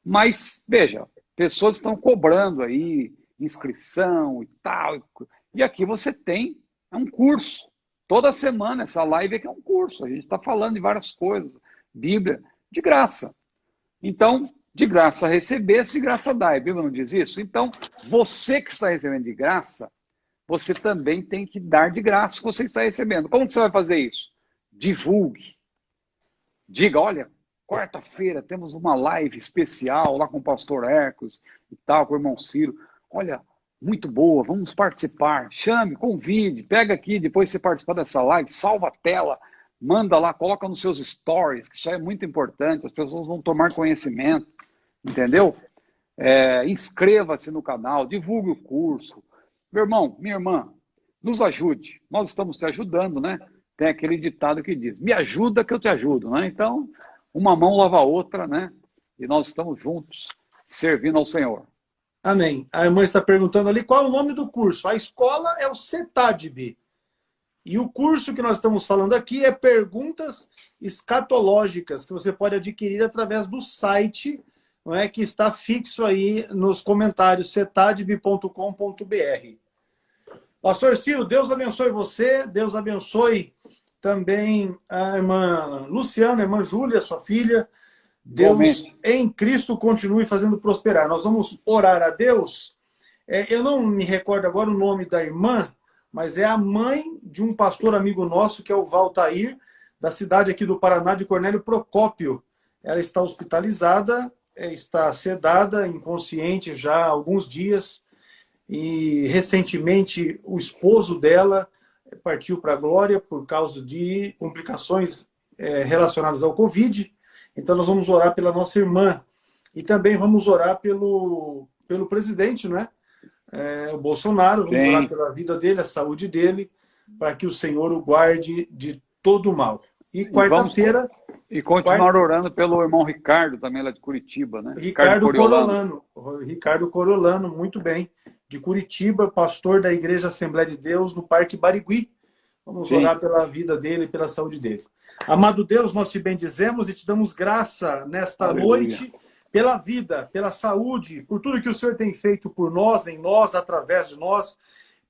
[SPEAKER 2] mas, veja, pessoas estão cobrando aí inscrição e tal... E aqui você tem um curso. Toda semana, essa live aqui é um curso. A gente está falando de várias coisas. Bíblia, de graça. Então, de graça recebesse, de graça dá. A Bíblia não diz isso? Então, você que está recebendo de graça, você também tem que dar de graça o que você está recebendo. Como que você vai fazer isso? Divulgue. Diga, olha, quarta-feira temos uma live especial lá com o pastor Hércules e tal, com o irmão Ciro. Olha, muito boa, vamos participar. Chame, convide, pega aqui, depois você participar dessa live, salva a tela, manda lá, coloca nos seus stories, que isso é muito importante, as pessoas vão tomar conhecimento, entendeu? Inscreva-se no canal, divulgue o curso. Meu irmão, minha irmã, nos ajude. Nós estamos te ajudando, né? Tem aquele ditado que diz, me ajuda que eu te ajudo, né? Então, uma mão lava a outra, né? E nós estamos juntos, servindo ao Senhor.
[SPEAKER 1] Amém. A irmã está perguntando ali qual é o nome do curso. A escola é o CETADB. E o curso que nós estamos falando aqui é Perguntas Escatológicas, que você pode adquirir através do site, não é, que está fixo aí nos comentários, cetadb.com.br. Pastor Ciro, Deus abençoe você, Deus abençoe também a irmã Luciana, a irmã Júlia, sua filha. Deus em Cristo continue fazendo prosperar. Nós vamos orar a Deus. Eu não me recordo agora o nome da irmã, mas é a mãe de um pastor amigo nosso, que é o Valtair, da cidade aqui do Paraná, de Cornélio Procópio. Ela está hospitalizada, está sedada, inconsciente já há alguns dias, e recentemente o esposo dela partiu para a glória por causa de complicações relacionadas ao Covid. Então nós vamos orar pela nossa irmã e também vamos orar pelo presidente, né? O Bolsonaro, vamos orar pela vida dele, a saúde dele, para que o Senhor o guarde de todo o mal. E quarta-feira...
[SPEAKER 2] E continuar orando pelo irmão Ricardo, também lá de Curitiba, né?
[SPEAKER 1] Ricardo Corolano, muito bem, de Curitiba, pastor da Igreja Assembleia de Deus no Parque Barigui. Vamos orar pela vida dele e pela saúde dele. Amado Deus, nós te bendizemos e te damos graça nesta
[SPEAKER 2] Aleluia.
[SPEAKER 1] noite, pela vida, pela saúde, por tudo que o Senhor tem feito por nós, em nós, através de nós,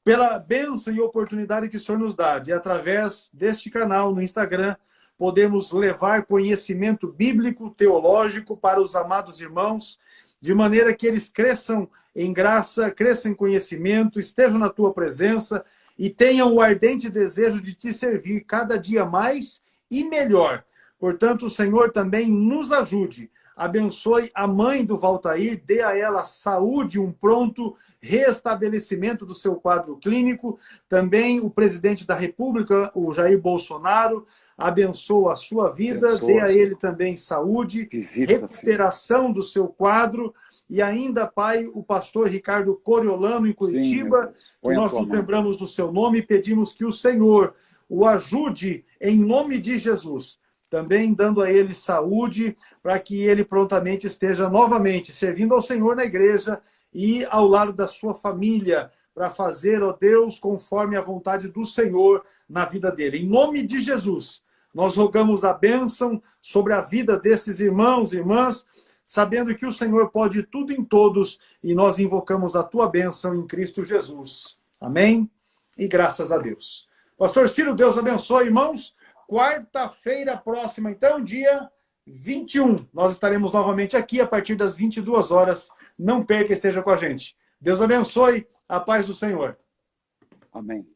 [SPEAKER 1] pela bênção e oportunidade que o Senhor nos dá, de através deste canal no Instagram, podemos levar conhecimento bíblico, teológico para os amados irmãos, de maneira que eles cresçam em graça, cresçam em conhecimento, estejam na tua presença e tenham o ardente desejo de te servir cada dia mais e melhor. Portanto, o Senhor também nos ajude. Abençoe a mãe do Valtair, dê a ela saúde, um pronto restabelecimento do seu quadro clínico. Também o presidente da República, o Jair Bolsonaro, abençoa a sua vida, dê a ele também saúde, recuperação do seu quadro. E ainda, Pai, o pastor Ricardo Coriolano, em Curitiba, que nós nos lembramos do seu nome e pedimos que o Senhor o ajude em nome de Jesus. Também dando a ele saúde, para que ele prontamente esteja novamente servindo ao Senhor na igreja e ao lado da sua família, para fazer, ó Deus, conforme a vontade do Senhor na vida dele. Em nome de Jesus, nós rogamos a bênção sobre a vida desses irmãos e irmãs, sabendo que o Senhor pode tudo em todos, e nós invocamos a tua bênção em Cristo Jesus. Amém? E graças a Deus. Pastor Ciro, Deus abençoe, irmãos. Quarta-feira próxima, então, dia 21. Nós estaremos novamente aqui a partir das 22 horas. Não perca, esteja com a gente. Deus abençoe. A paz do Senhor.
[SPEAKER 2] Amém.